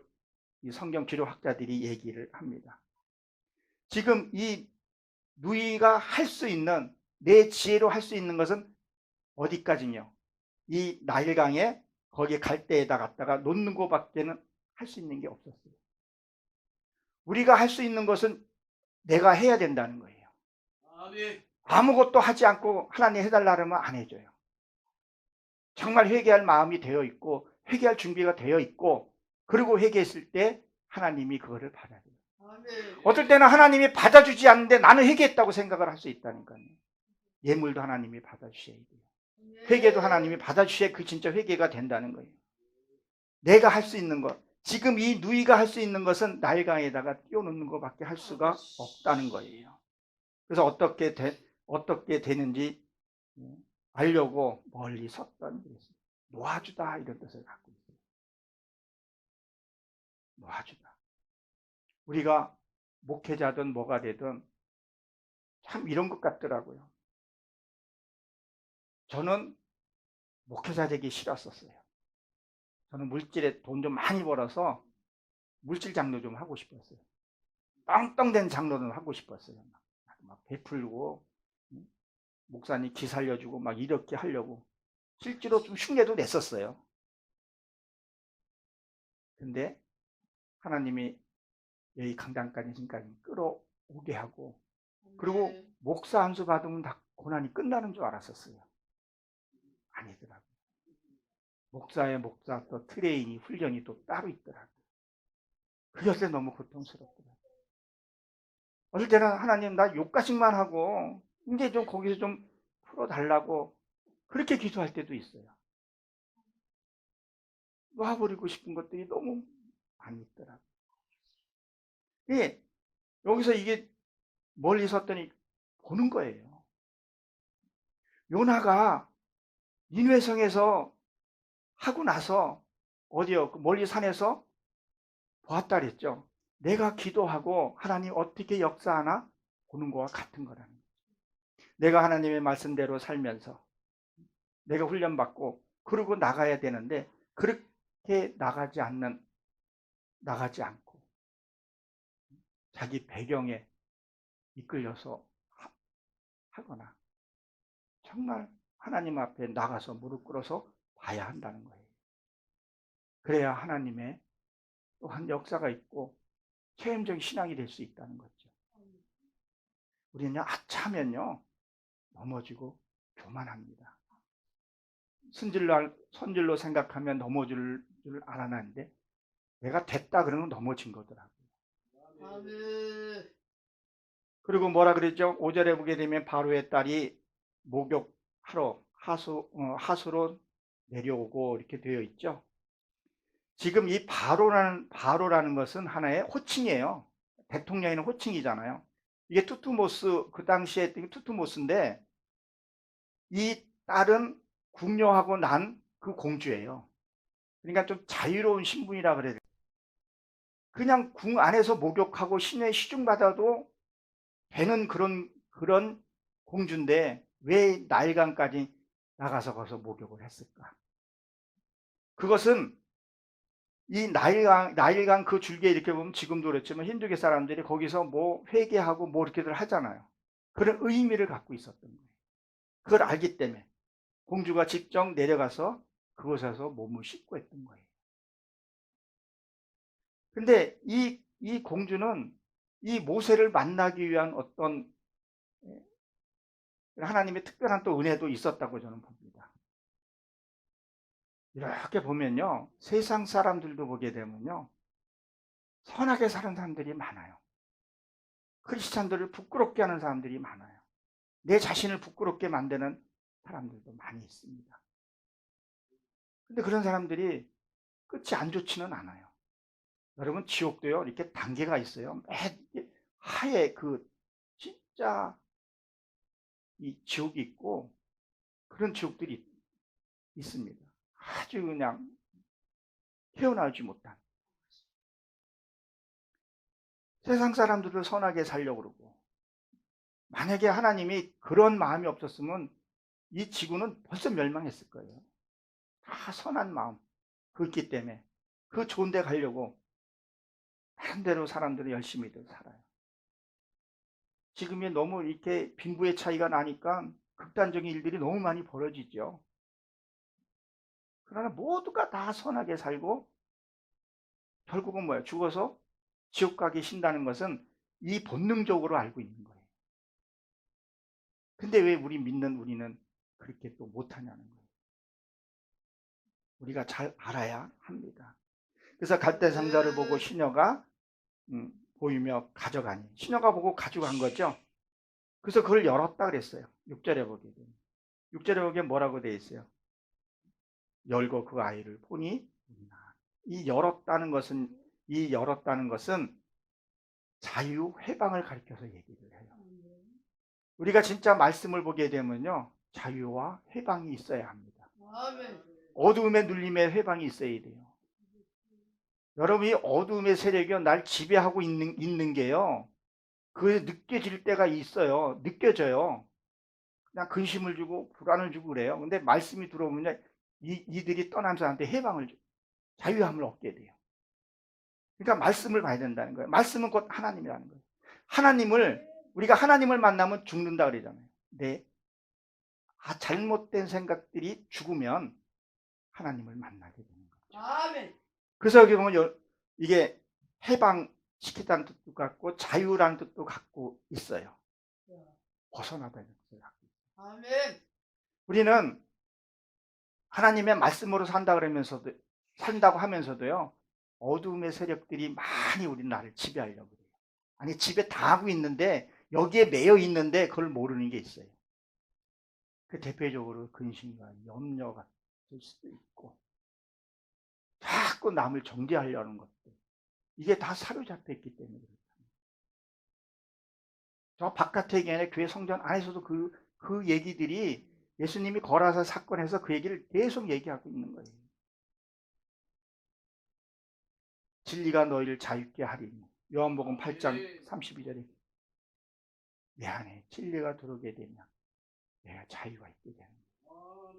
이 성경 기록학자들이 얘기를 합니다. 지금 이 누이가 할 수 있는 내 지혜로 할 수 있는 것은 어디까지냐? 이 나일강에 거기에 갈대에다 갔다가 놓는 것밖에는 할 수 있는 게 없었어요. 우리가 할 수 있는 것은 내가 해야 된다는 거예요. 아무것도 하지 않고 하나님 해달라 하면 안 해줘요. 정말 회개할 마음이 되어 있고 회개할 준비가 되어 있고 그리고 회개했을 때 하나님이 그거를 받아줘요. 어떨 때는 하나님이 받아주지 않는데 나는 회개했다고 생각을 할 수 있다니까요. 예물도 하나님이 받아주셔야 돼요. 회개도 하나님이 받아주셔야 그 진짜 회개가 된다는 거예요. 내가 할 수 있는 것, 지금 이 누이가 할 수 있는 것은 나일강에다가 띄워놓는 것밖에 할 수가 없다는 거예요. 그래서 어떻게 되는지 알려고 멀리 섰던 놓아주다 이런 뜻을 갖고 있어요. 놓아주다. 우리가 목회자든 뭐가 되든 참 이런 것 같더라고요. 저는 목회자 되기 싫었었어요. 저는 물질에 돈 좀 많이 벌어서 물질 장로 좀 하고 싶었어요. 떵떵된 장로는 하고 싶었어요. 막 베풀고 목사님 기 살려주고 막 이렇게 하려고 실제로 좀 흉내도 냈었어요. 근데 하나님이 여기 강단까지 지금까지 끌어오게 하고, 그리고 목사 안수 받으면 다 고난이 끝나는 줄 알았었어요. 아니더라고요. 목사의 목사 또 트레이닝 훈련이 또 따로 있더라고요. 그것에 너무 고통스럽더라고요. 어떨 때는 하나님 나 욕가식만 하고 이제 좀 거기서 좀 풀어달라고 그렇게 기도할 때도 있어요. 놔버리고 싶은 것들이 너무 많이 있더라고요. 예, 여기서 이게 멀리 섰더니 보는 거예요. 요나가 니느웨성에서 하고 나서 어디요? 멀리 산에서 보았다 그랬죠. 내가 기도하고 하나님 어떻게 역사하나 보는 거와 같은 거라는 거죠. 내가 하나님의 말씀대로 살면서 내가 훈련받고 그러고 나가야 되는데 그렇게 나가지 않고 자기 배경에 이끌려서 하거나 정말 하나님 앞에 나가서 무릎 꿇어서 봐야 한다는 거예요. 그래야 하나님의 또한 역사가 있고 체험적인 신앙이 될 수 있다는 거죠. 우리는 아차하면요 넘어지고 교만합니다. 선질로 생각하면 넘어질 줄 알았는데 내가 됐다 그러면 넘어진 거더라고요. 아멘. 그리고 뭐라 그랬죠? 5절에 보게 되면 바로의 딸이 목욕하러 하수로 내려오고 이렇게 되어 있죠. 지금 이 바로라는 것은 하나의 호칭이에요. 대통령에는 호칭이잖아요. 이게 투투모스, 그 당시에 했던 게 투투모스인데 이 딸은 궁녀하고 난 그 공주예요. 그러니까 좀 자유로운 신분이라 그래야 돼요. 그냥 궁 안에서 목욕하고 신의 시중받아도 되는 그런 공주인데 왜 나일강까지 나가서 거기서 목욕을 했을까? 그것은 이 나일강 그 줄기에 이렇게 보면 지금도 그렇지만 힌두교 사람들이 거기서 뭐 회개하고 뭐 이렇게들 하잖아요. 그런 의미를 갖고 있었던 거예요. 그걸 알기 때문에 공주가 직접 내려가서 그곳에서 몸을 씻고 했던 거예요. 근데 이 공주는 이 모세를 만나기 위한 어떤 하나님의 특별한 또 은혜도 있었다고 저는 봅니다. 이렇게 보면요, 세상 사람들도 보게 되면요, 선하게 사는 사람들이 많아요. 크리스찬들을 부끄럽게 하는 사람들이 많아요. 내 자신을 부끄럽게 만드는 사람들도 많이 있습니다. 근데 그런 사람들이 끝이 안 좋지는 않아요. 여러분, 지옥도요, 이렇게 단계가 있어요. 하에 진짜 이 지옥이 있고 그런 지옥들이 있습니다. 아주 그냥 헤어나오지 못한. 세상 사람들을 선하게 살려고 그러고, 만약에 하나님이 그런 마음이 없었으면 이 지구는 벌써 멸망했을 거예요. 다 선한 마음 그렇기 때문에 그 좋은 데 가려고 다른 데로 사람들이 열심히들 살아요. 지금이 너무 이렇게 빈부의 차이가 나니까 극단적인 일들이 너무 많이 벌어지죠. 그러나 모두가 다 선하게 살고 결국은 뭐예요? 죽어서 지옥 가기 신다는 것은 이 본능적으로 알고 있는 거예요. 근데 왜 우리는 그렇게 또 못하냐는 거예요. 우리가 잘 알아야 합니다. 그래서 갈대 상자를 보고 시녀가 보이며 가져가니, 시녀가 보고 가져간 거죠. 그래서 그걸 열었다 그랬어요. 6절에 보게 되면. 6절에 보게 뭐라고 되어 있어요? 열고 그 아이를 보니 이 열었다는 것은 자유 회방을 가리켜서 얘기를 해요. 우리가 진짜 말씀을 보게 되면요, 자유와 회방이 있어야 합니다. 어두움의 눌림의 회방이 있어야 돼요. 여러분이 어두움의 세력이 날 지배하고 있는 게요, 그게 느껴질 때가 있어요. 느껴져요. 그냥 근심을 주고 불안을 주고 그래요. 근데 말씀이 들어오면 이들이 떠나면서 한테 해방을 주고 자유함을 얻게 돼요. 그러니까 말씀을 봐야 된다는 거예요. 말씀은 곧 하나님이라는 거예요. 우리가 하나님을 만나면 죽는다 그러잖아요. 네. 잘못된 생각들이 죽으면 하나님을 만나게 되는 거죠. 아멘. 그래서 여기 보면 이게 해방시키다는 뜻도 갖고 자유라는 뜻도 갖고 있어요. 벗어나다는 뜻을 갖고 있어요. 아멘. 우리는 하나님의 말씀으로 산다고 하면서도요, 어둠의 세력들이 많이 우리 나를 지배하려고 그래요. 아니, 지배 다 하고 있는데, 여기에 매여 있는데, 그걸 모르는 게 있어요. 그 대표적으로 근심과 염려가 될 수도 있고, 자꾸 남을 정죄하려는 것들. 이게 다 사로잡혀 있기 때문에 그렇다. 저 바깥의 얘기 교회 성전 안에서도 그 얘기들이 예수님이 거라사 사건에서 그 얘기를 계속 얘기하고 있는 거예요. 진리가 너희를 자유케 하리니. 요한복음 8장 32절에 내 안에 진리가 들어오게 되면 내가 자유가 있게 되는 거예요.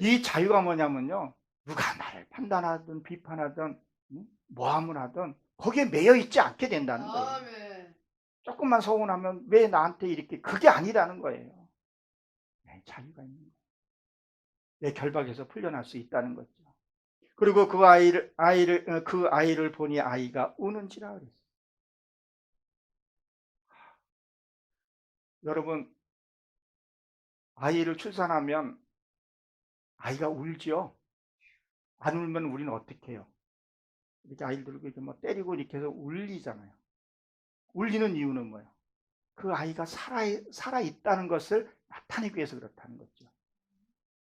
이 자유가 뭐냐면요, 누가 나를 판단하든 비판하든 모함을 하든 거기에 매여 있지 않게 된다는 거예요. 아멘. 조금만 서운하면 왜 나한테 이렇게, 그게 아니라는 거예요. 내 자유가 있는 거예요. 내 결박에서 풀려날 수 있다는 거죠. 그리고 그 아이를 보니 아이가 우는지라 그랬어요. 여러분, 아이를 출산하면 아이가 울지요. 안 울면 우리는 어떻게 해요? 이렇게 아이들을 이렇게 뭐 때리고 이렇게 해서 울리잖아요. 울리는 이유는 뭐예요? 그 아이가 살아 있다는 것을 나타내기 위해서 그렇다는 거죠.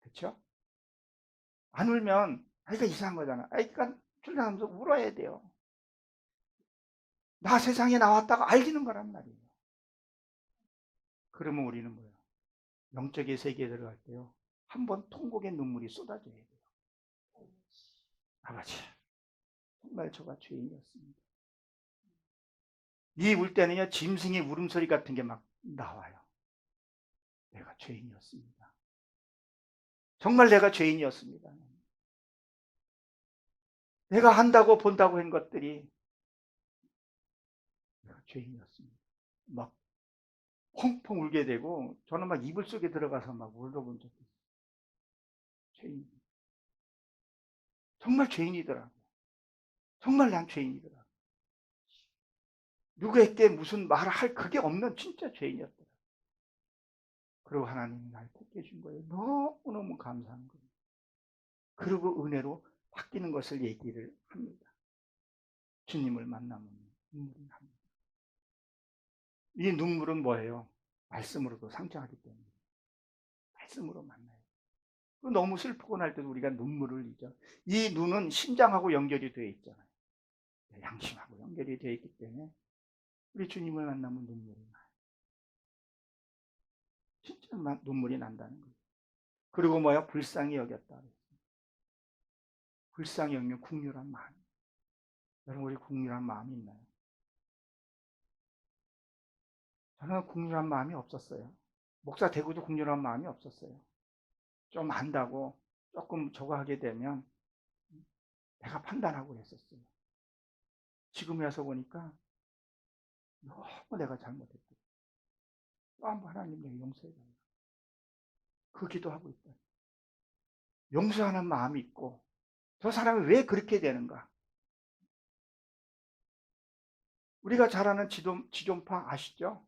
그렇죠? 안 울면 아이가 이상한 거잖아. 아이가 출산하면서 울어야 돼요. 나 세상에 나왔다가 알리는 거란 말이에요. 그러면 우리는 뭐예요? 영적인 세계에 들어갈 때요, 한번 통곡의 눈물이 쏟아져야 돼요. 아버지, 정말 저가 죄인이었습니다. 이 울 때는요, 짐승의 울음소리 같은 게 막 나와요. 내가 죄인이었습니다. 정말 내가 죄인이었습니다. 내가 한다고 본다고 한 것들이 내가 죄인이었습니다. 막 펑펑 울게 되고, 저는 막 이불 속에 들어가서 막 울어본 적이 있어요. 죄인. 정말 죄인이더라고요. 정말 난 죄인이더라고요. 누구에게 무슨 말을 할 그게 없는 진짜 죄인이었더라고요. 그리고 하나님이 날 택해 준 거예요. 너무너무 감사한 거예요. 그리고 은혜로 바뀌는 것을 얘기를 합니다. 주님을 만나면 눈물이 납니다. 이 눈물은 뭐예요? 말씀으로도 상징하기 때문에. 말씀으로 만나요. 너무 슬프고 날 때도 우리가 눈물을 흘리죠. 이 눈은 심장하고 연결이 되어 있잖아요. 양심하고 연결이 되어 있기 때문에 우리 주님을 만나면 눈물이 나요. 진짜 눈물이 난다는 거예요. 그리고 뭐야? 불쌍히 여겼다. 불쌍히 여기면 국률한 마음. 여러분, 우리 국률한 마음이 있나요? 저는 국률한 마음이 없었어요. 목사 되고도 국률한 마음이 없었어요. 좀 안다고 조금 저거 하게 되면 내가 판단하고 했었어요. 지금 와서 보니까 너무 내가 잘못했다. 또 한 번 하나님 내가 용서해달라. 그 기도하고 있다. 용서하는 마음이 있고, 저 사람이 왜 그렇게 되는가? 우리가 잘 아는 지존파 아시죠?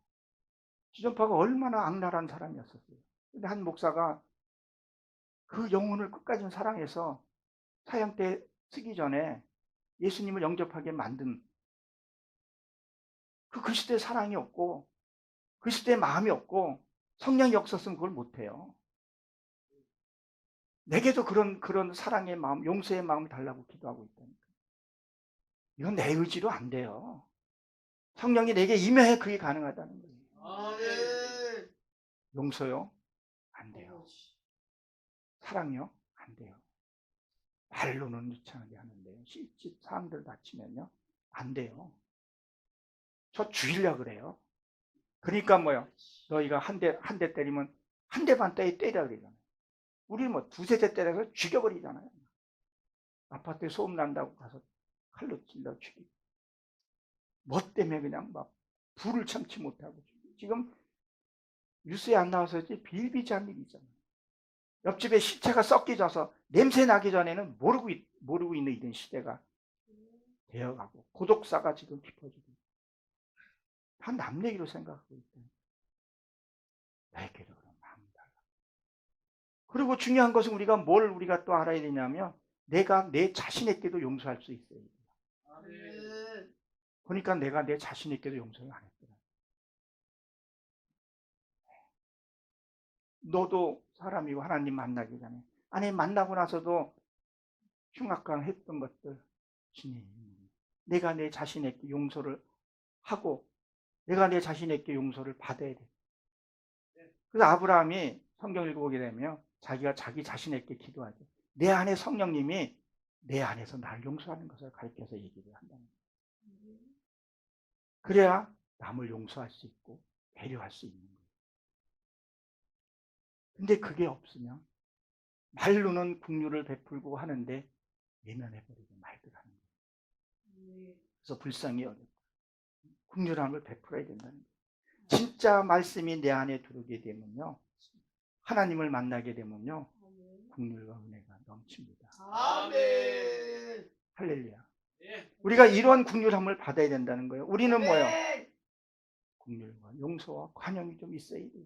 지존파가 얼마나 악랄한 사람이었었어요. 근데 한 목사가 그 영혼을 끝까지 사랑해서 사형 때 쓰기 전에 예수님을 영접하게 만든, 그 시대에 사랑이 없고 그 시대에 마음이 없고 성령이 없었으면 그걸 못해요. 내게도 그런 사랑의 마음, 용서의 마음을 달라고 기도하고 있다니까. 이건 내 의지로 안 돼요. 성령이 내게 임해야 그게 가능하다는 거예요. 아멘. 용서요? 안 돼요. 사랑요? 안 돼요. 말로는 유창하게 하는데요. 실제 사람들 다치면요? 안 돼요. 저 죽이려고 그래요. 그러니까 뭐요? 너희가 한 대 때리면 한 대 반 때리라 그러잖아요. 우리 뭐 두세 대 때려서 죽여버리잖아요. 아파트에 소음 난다고 가서 칼로 찔러 죽이고. 뭐 때문에 그냥 막 불을 참지 못하고. 지금 뉴스에 안 나와서지 비일비재한 일이잖아요. 옆집에 시체가 썩기져서 냄새 나기 전에는 모르고 있는 이런 시대가 되어가고 고독사가 지금 깊어지고 다 남 얘기로 생각하고 있다. 나에게도 그런 마음이 달라. 그리고 중요한 것은 우리가 또 알아야 되냐면 내가 내 자신에게도 용서할 수 있어요. 아멘. 그러니까 내가 내 자신에게도 용서를 안 했더라. 너도 사람이고 하나님 만나기 전에 아니 만나고 나서도 흉악한 했던 것들 주님 내가 내 자신에게 용서를 하고 내가 내 자신에게 용서를 받아야 돼. 그래서 아브라함이 성경 읽어보게 되면 자기가 자기 자신에게 기도하죠. 내 안에 성령님이 내 안에서 나를 용서하는 것을 가르쳐서 얘기를 한다는 거예요. 그래야 남을 용서할 수 있고 배려할 수 있는 거예요. 근데 그게 없으면 말로는 긍휼을 베풀고 하는데 외면해버리고 말들 하는 거예요. 그래서 불쌍히 어렵다. 긍휼함을 베풀어야 된다는 거예요. 진짜 말씀이 내 안에 들어오게 되면요. 하나님을 만나게 되면요. 긍휼과 은혜가 넘칩니다. 아멘. 할렐루야. 우리가 이런 긍휼함을 받아야 된다는 거예요. 우리는 뭐예요? 긍휼과 용서와 관용이 좀 있어야 돼요.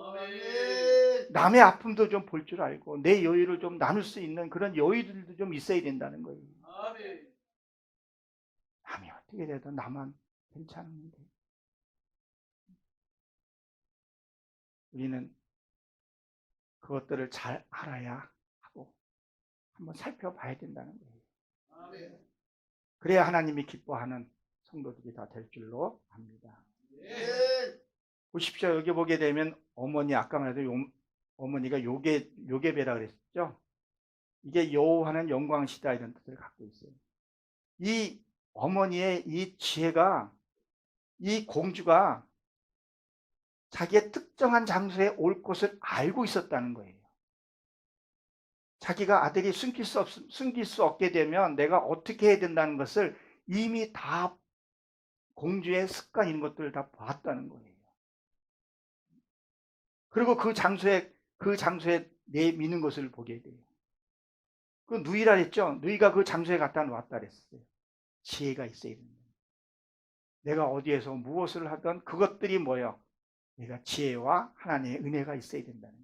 아멘. 남의 아픔도 좀 볼 줄 알고 내 여유를 좀 나눌 수 있는 그런 여유들도 좀 있어야 된다는 거예요. 아멘. 남이 어떻게 돼도 나만 괜찮은데 우리는 그것들을 잘 알아야 하고 한번 살펴봐야 된다는 거예요. 아멘. 그래야 하나님이 기뻐하는 성도들이 다 될 줄로 압니다. 아멘. 보십시오. 여기 보게 되면 어머니 아까 말했던 어머니가 요게베라 그랬죠. 이게 여호와는 영광시다 이런 뜻을 갖고 있어요. 이 어머니의 이 지혜가 이 공주가 자기의 특정한 장소에 올 것을 알고 있었다는 거예요. 자기가 아들이 숨길 수 없게 되면 내가 어떻게 해야 된다는 것을 이미 다 공주의 습관 이런 것들을 다 봤다는 거예요. 그리고 그 장소에 내미는 것을 보게 돼요. 그 누이라 했죠. 누이가 그 장소에 갖다 놓았다 그랬어요. 지혜가 있어야 된다. 내가 어디에서 무엇을 하든 그것들이 뭐예요? 내가 지혜와 하나님의 은혜가 있어야 된다는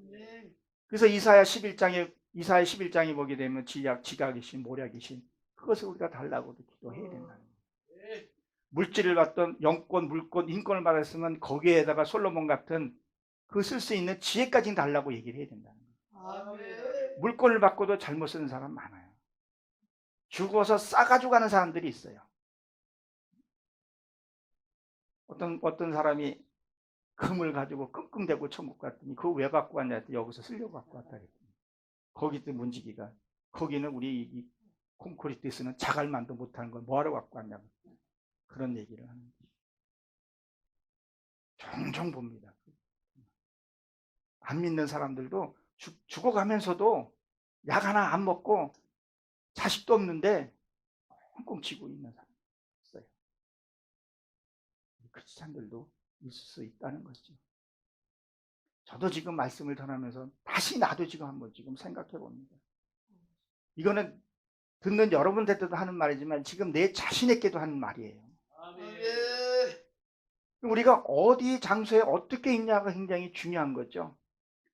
거예요. 그래서 이사야 11장에 보게 되면 지각이신 모략이신 그것을 우리가 달라고도 기도해야 된다는 거예요. 물질을 받던 영권, 물권, 인권을 받았으면 거기에다가 솔로몬 같은 그 쓸 수 있는 지혜까지 달라고 얘기를 해야 된다는 거예요. 아멘. 물권을 받고도 잘못 쓰는 사람 많아요. 죽어서 싸가지고 가는 사람들이 있어요. 어떤 사람이 금을 가지고 끙끙대고 천국 갔더니 그거 왜 갖고 왔냐 했더니 여기서 쓰려고 갖고 왔다 그랬더니 거기도 문지기가 거기는 우리 이 콘크리트 쓰는 자갈만도 못하는 걸 뭐하러 갖고 왔냐고 그런 얘기를 하는 거죠. 종종 봅니다. 안 믿는 사람들도 죽어가면서도 약 하나 안 먹고 자식도 없는데 꽁꽁 쥐고 있는 사람이 있어요. 크리스찬들도 있을 수 있다는 거죠. 저도 지금 말씀을 전하면서 다시 나도 지금 한번 생각해 봅니다. 이거는 듣는 여러분들도 하는 말이지만 지금 내 자신에게도 하는 말이에요. 아멘. 우리가 어디 장소에 어떻게 있냐가 굉장히 중요한 거죠.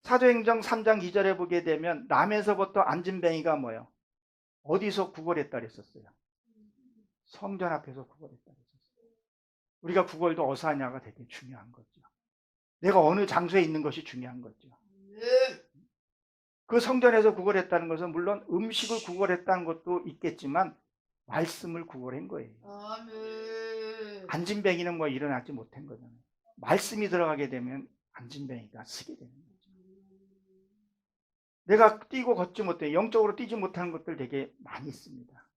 사도행전 3장 2절에 보게 되면 남에서부터 안진뱅이가 뭐예요? 어디서 구걸했다 그랬었어요? 성전 앞에서 구걸했다 그랬었어요. 우리가 구걸도 어디서 하냐가 되게 중요한 거죠. 내가 어느 장소에 있는 것이 중요한 거죠. 그 성전에서 구걸했다는 것은 물론 음식을 구걸했다는 것도 있겠지만 말씀을 구걸한 거예요. 아멘. 안진뱅이는 뭐 일어나지 못한 거잖아요. 말씀이 들어가게 되면 안진뱅이가 쓰게 되는 거죠. 내가 뛰고 걷지 못해 영적으로 뛰지 못하는 것들 되게 많이 있습니다.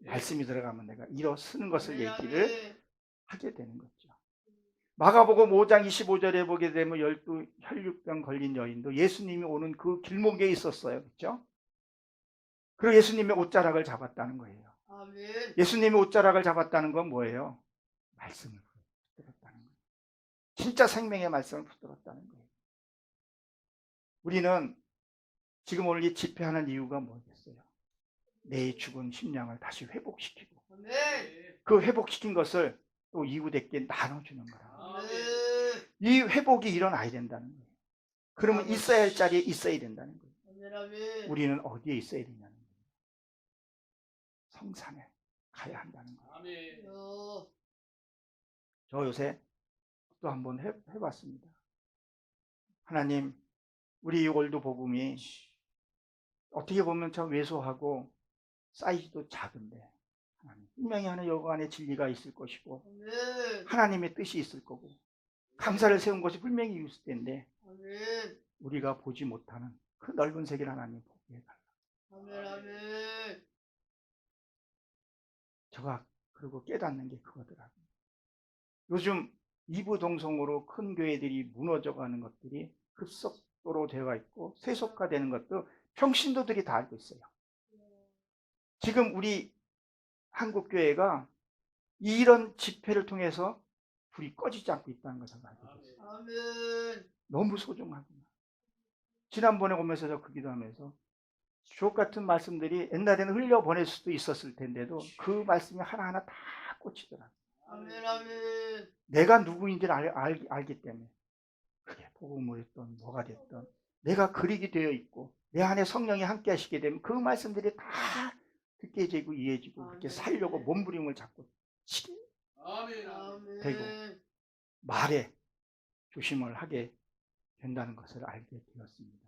말씀이 들어가면 내가 일어서는 것을 얘기를 하게 되는 거죠. 마가복음 5장 25절에 보게 되면 12 혈류병 걸린 여인도 예수님이 오는 그 길목에 있었어요. 그렇죠? 그리고 예수님의 옷자락을 잡았다는 거예요. 아멘. 예수님의 옷자락을 잡았다는 건 뭐예요? 말씀을 붙들었다는 거예요. 진짜 생명의 말씀을 붙들었다는 거예요. 우리는 지금 오늘 이 집회하는 이유가 뭐겠어요? 내 죽은 심령을 다시 회복시키고 아멘. 그 회복시킨 것을 또 이웃에게 나눠주는 거라. 아멘. 이 회복이 일어나야 된다는 거예요. 그러면 있어야 할 자리에 있어야 된다는 거예요. 아멘. 아멘. 우리는 어디에 있어야 되냐는 거예요. 성산에 가야 한다는 거예요. 아멘. 저 요새 또 한번 해봤습니다. 하나님, 우리 올드 복음이 어떻게 보면 참 왜소하고 사이즈도 작은데 하나님, 분명히 하는 여간의 진리가 있을 것이고 아멘. 하나님의 뜻이 있을 거고 강사를 세운 것이 분명히 있을 텐데 아멘. 우리가 보지 못하는 그 넓은 세계를 하나님 보게 해달라. 아멘. 아멘. 제가 그리고 깨닫는 게 그거더라고요. 요즘 이부동성으로 큰 교회들이 무너져가는 것들이 급속도로 되어 있고 세속화되는 것도 평신도들이 다 알고 있어요. 지금 우리 한국교회가 이런 집회를 통해서 불이 꺼지지 않고 있다는 것을 알고 있어요. 아멘. 너무 소중하구나. 지난번에 오면서 저 그 기도하면서 주옥 같은 말씀들이 옛날에는 흘려보낼 수도 있었을 텐데도 그 말씀이 하나하나 다 꽂히더라고요. 아멘. 아멘. 내가 누구인지를 알기 때문에 그게 복음을 했던 뭐가 됐던 내가 그리게 되어 있고 내 안에 성령이 함께 하시게 되면 그 말씀들이 다 듣게 되고 이해지고 그렇게 살려고 몸부림을 잡고 치게 되고 말에 조심을 하게 된다는 것을 알게 되었습니다.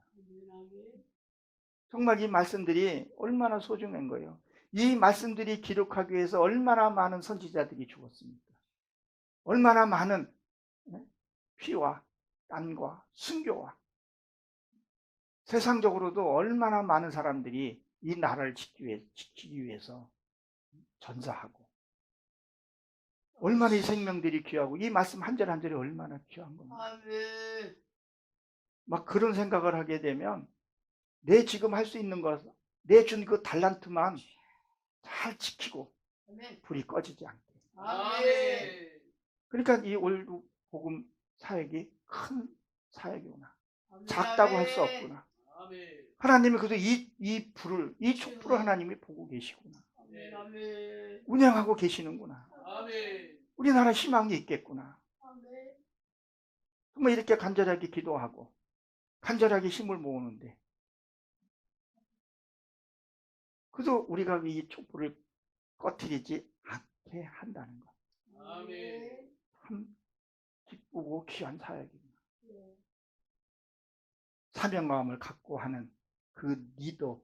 정말 이 말씀들이 얼마나 소중한 거예요. 이 말씀들이 기록하기 위해서 얼마나 많은 선지자들이 죽었습니까? 얼마나 많은 피와 땀과 순교와 세상적으로도 얼마나 많은 사람들이 이 나라를 지키기 위해서 전사하고 얼마나 이 생명들이 귀하고 이 말씀 한 절 한 절이 얼마나 귀한 겁니다. 아멘. 막 그런 생각을 하게 되면 내 지금 할 수 있는 것, 내 준 그 달란트만 잘 지키고 아멘. 불이 꺼지지 않게. 아멘. 그러니까 이 올드 복음 사역이 큰 사역이구나. 아멘. 작다고 할 수 없구나. 아멘. 하나님이 그래도 이 불을, 이 촛불을 하나님이 보고 계시구나. 아멘. 아멘. 운영하고 계시는구나. 아멘. 우리나라 희망이 있겠구나. 아멘. 정말 이렇게 간절하게 기도하고 간절하게 힘을 모으는데 그래도 우리가 이 촛불을 꺼트리지 않게 한다는 것. 아멘. 참 기쁘고 귀한 사역입니다. 네. 사명감을 갖고 하는 그 리더,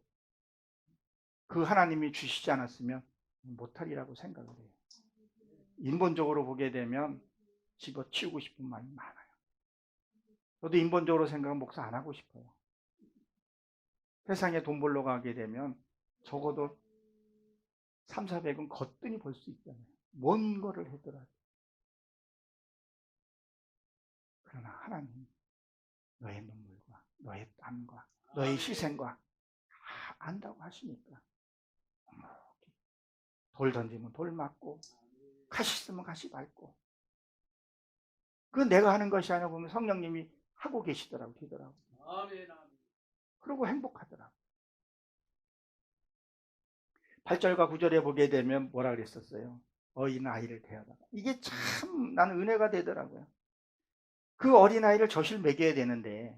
그 하나님이 주시지 않았으면 못하리라고 생각을 해요. 인본적으로 보게 되면 집어치우고 싶은 마음이 많아요. 저도 인본적으로 생각은 목사 안 하고 싶어요. 세상에 돈 벌러 가게 되면 적어도 3, 400은 거뜬히 벌 수 있잖아요. 뭔 거를 하더라도. 그러나 하나님, 너의 눈물과 너의 땀과 너의 희생과 다 안다고 하시니까 돌 던지면 돌 맞고 가시 쓰면 가시 밟고 그건 내가 하는 것이 아니라 보면 성령님이 하고 계시더라고. 아멘. 그러고 행복하더라고. 8절과 9절에 보게 되면 뭐라 그랬었어요? 어린아이를 데려다가. 이게 참 나는 은혜가 되더라고요. 그 어린아이를 젖을 먹여야 되는데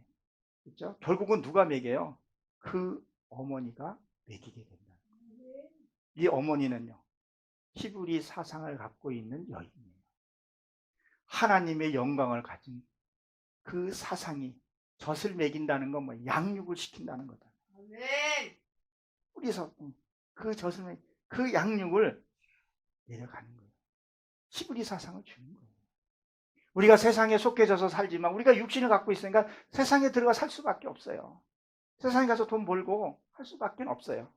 그렇죠? 결국은 누가 먹여요? 그 어머니가 먹이게 된다. 이 어머니는요. 히브리 사상을 갖고 있는 여인이에요. 하나님의 영광을 가진 그 사상이 젖을 먹인다는 건 뭐 양육을 시킨다는 거다. 아멘. 우리서 그 젖을 그 양육을 내려가는 거예요. 히브리 사상을 주는 거예요. 우리가 세상에 속해져서 살지만 우리가 육신을 갖고 있으니까 세상에 들어가 살 수밖에 없어요. 세상에 가서 돈 벌고 할 수밖에 없어요.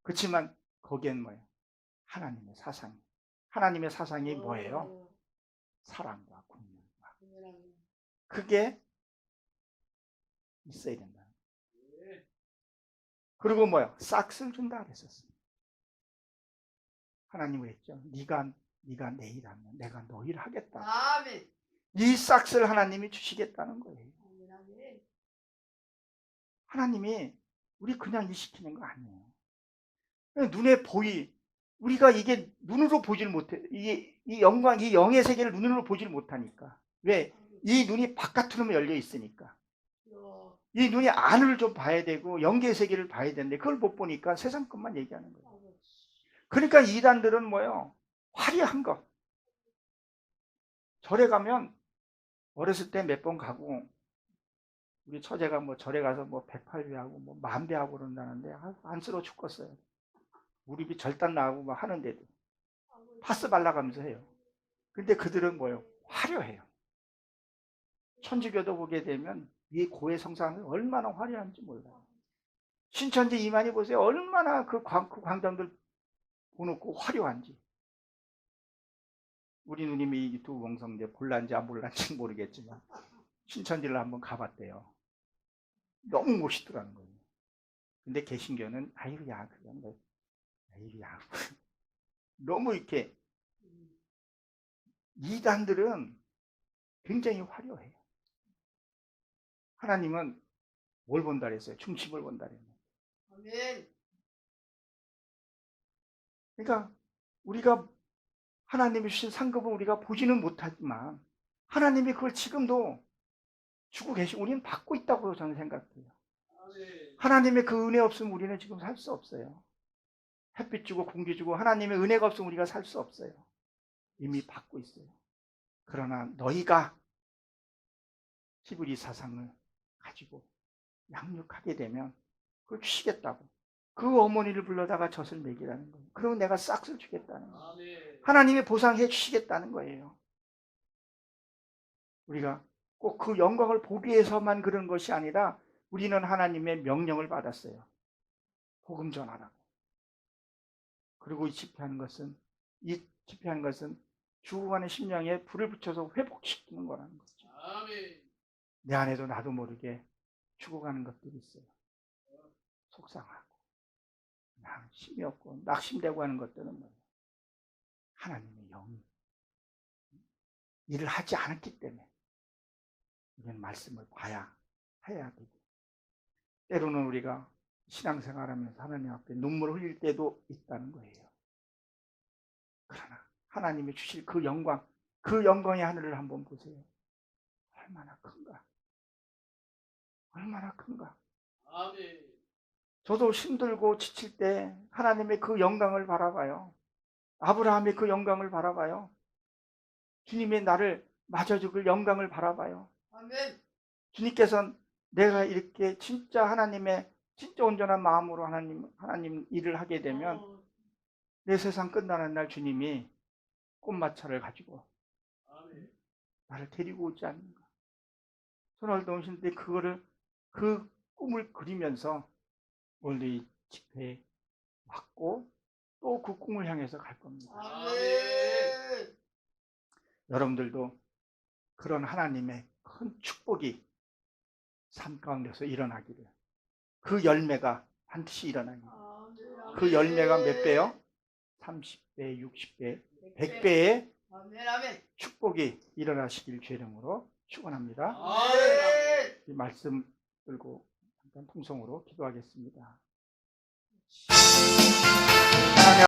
그렇지만 거기엔 뭐예요? 하나님의 사상이. 하나님의 사상이 뭐예요? 사랑과 그게 있어야 된다. 네. 그리고 뭐요? 싹쓸 준다 그랬었어요. 하나님은 했죠. 네가 내 일하면 내가 너 일 하겠다. 아멘. 이 싹쓸 하나님이 주시겠다는 거예요. 아멘. 아멘. 하나님이 우리 그냥 일 시키는 거 아니에요. 눈에 우리가 이게 눈으로 보질 못해. 이 영광, 이 영의 세계를 눈으로 보질 못하니까. 왜? 이 눈이 바깥으로만 열려 있으니까. 요. 이 눈이 안을 좀 봐야 되고 영계 세계를 봐야 되는데 그걸 못 보니까 세상 것만 얘기하는 거예요. 그러니까 이단들은 뭐예요? 화려한 거. 절에 가면 어렸을 때 몇 번 가고 우리 처제가 뭐 절에 가서 뭐 108배하고 뭐 10,000배하고 그런다는데 안쓰러워 죽겠어요. 무릎이 절단 나고 막 하는데도 파스 발라가면서 해요. 근데 그들은 뭐예요? 화려해요. 천주교도 보게 되면 이 고해 성상은 얼마나 화려한지 몰라요. 신천지 이만희 보세요. 얼마나 그 광장들 보놓고 화려한지. 우리 누님이 유튜브 방송인데 볼란지 안 볼란지 모르겠지만 신천지를 한번 가봤대요. 너무 멋있더라는 거예요. 근데 개신교는 아이고야 그건 뭐 아이고야 너무 이렇게 이단들은 굉장히 화려해요. 하나님은 뭘 본다 그랬어요? 중심을 본다 그랬어요. 아멘. 그러니까 우리가 하나님이 주신 상급은 우리가 보지는 못하지만 하나님이 그걸 지금도 주고 계시고 우리는 받고 있다고 저는 생각해요. 아멘. 하나님의 그 은혜 없으면 우리는 지금 살 수 없어요. 햇빛 주고 공기 주고 하나님의 은혜가 없으면 우리가 살 수 없어요. 이미 받고 있어요. 그러나 너희가 히브리 사상을 가지고 양육하게 되면 그걸 주시겠다고. 그 어머니를 불러다가 젖을 먹이라는 거예요. 그러면 내가 싹을 주겠다는 거예요. 아멘. 하나님이 보상해 주시겠다는 거예요. 우리가 꼭 그 영광을 보기 위해서만 그런 것이 아니라 우리는 하나님의 명령을 받았어요. 복음 전하라고. 그리고 이 집회하는 것은 죽어가는 심령에 불을 붙여서 회복시키는 거라는 거죠. 아멘. 내 안에도 나도 모르게 죽어가는 것들이 있어요. 속상하고 그냥 힘이 없고 낙심되고 하는 것들은 뭐예요? 하나님의 영이 일을 하지 않았기 때문에 우리는 말씀을 해야 되고 때로는 우리가 신앙생활하면서 하나님 앞에 눈물 흘릴 때도 있다는 거예요. 그러나 하나님이 주실 그 영광의 하늘을 한번 보세요. 얼마나 큰가? 얼마나 큰가? 아멘. 저도 힘들고 지칠 때 하나님의 그 영광을 바라봐요. 아브라함의 그 영광을 바라봐요. 주님의 나를 맞아주길 영광을 바라봐요. 아멘. 주님께서는 내가 이렇게 진짜 하나님의 진짜 온전한 마음으로 하나님 일을 하게 되면 내 세상 끝나는 날 주님이 꽃마차를 가지고 아멘. 나를 데리고 오지 않는가. 손을 오시는데 그 꿈을 그리면서 오늘 이 집회에 왔고 또 그 꿈을 향해서 갈 겁니다. 아멘. 여러분들도 그런 하나님의 큰 축복이 삶 가운데서 일어나기를 그 열매가 반드시 일어나기를 그 열매가 몇 배요? 30배, 60배, 100배의 아멘. 아멘. 축복이 일어나시길 주의 이름으로 축원합니다. 아멘. 이 말씀 들고 잠깐 통성으로 기도하겠습니다.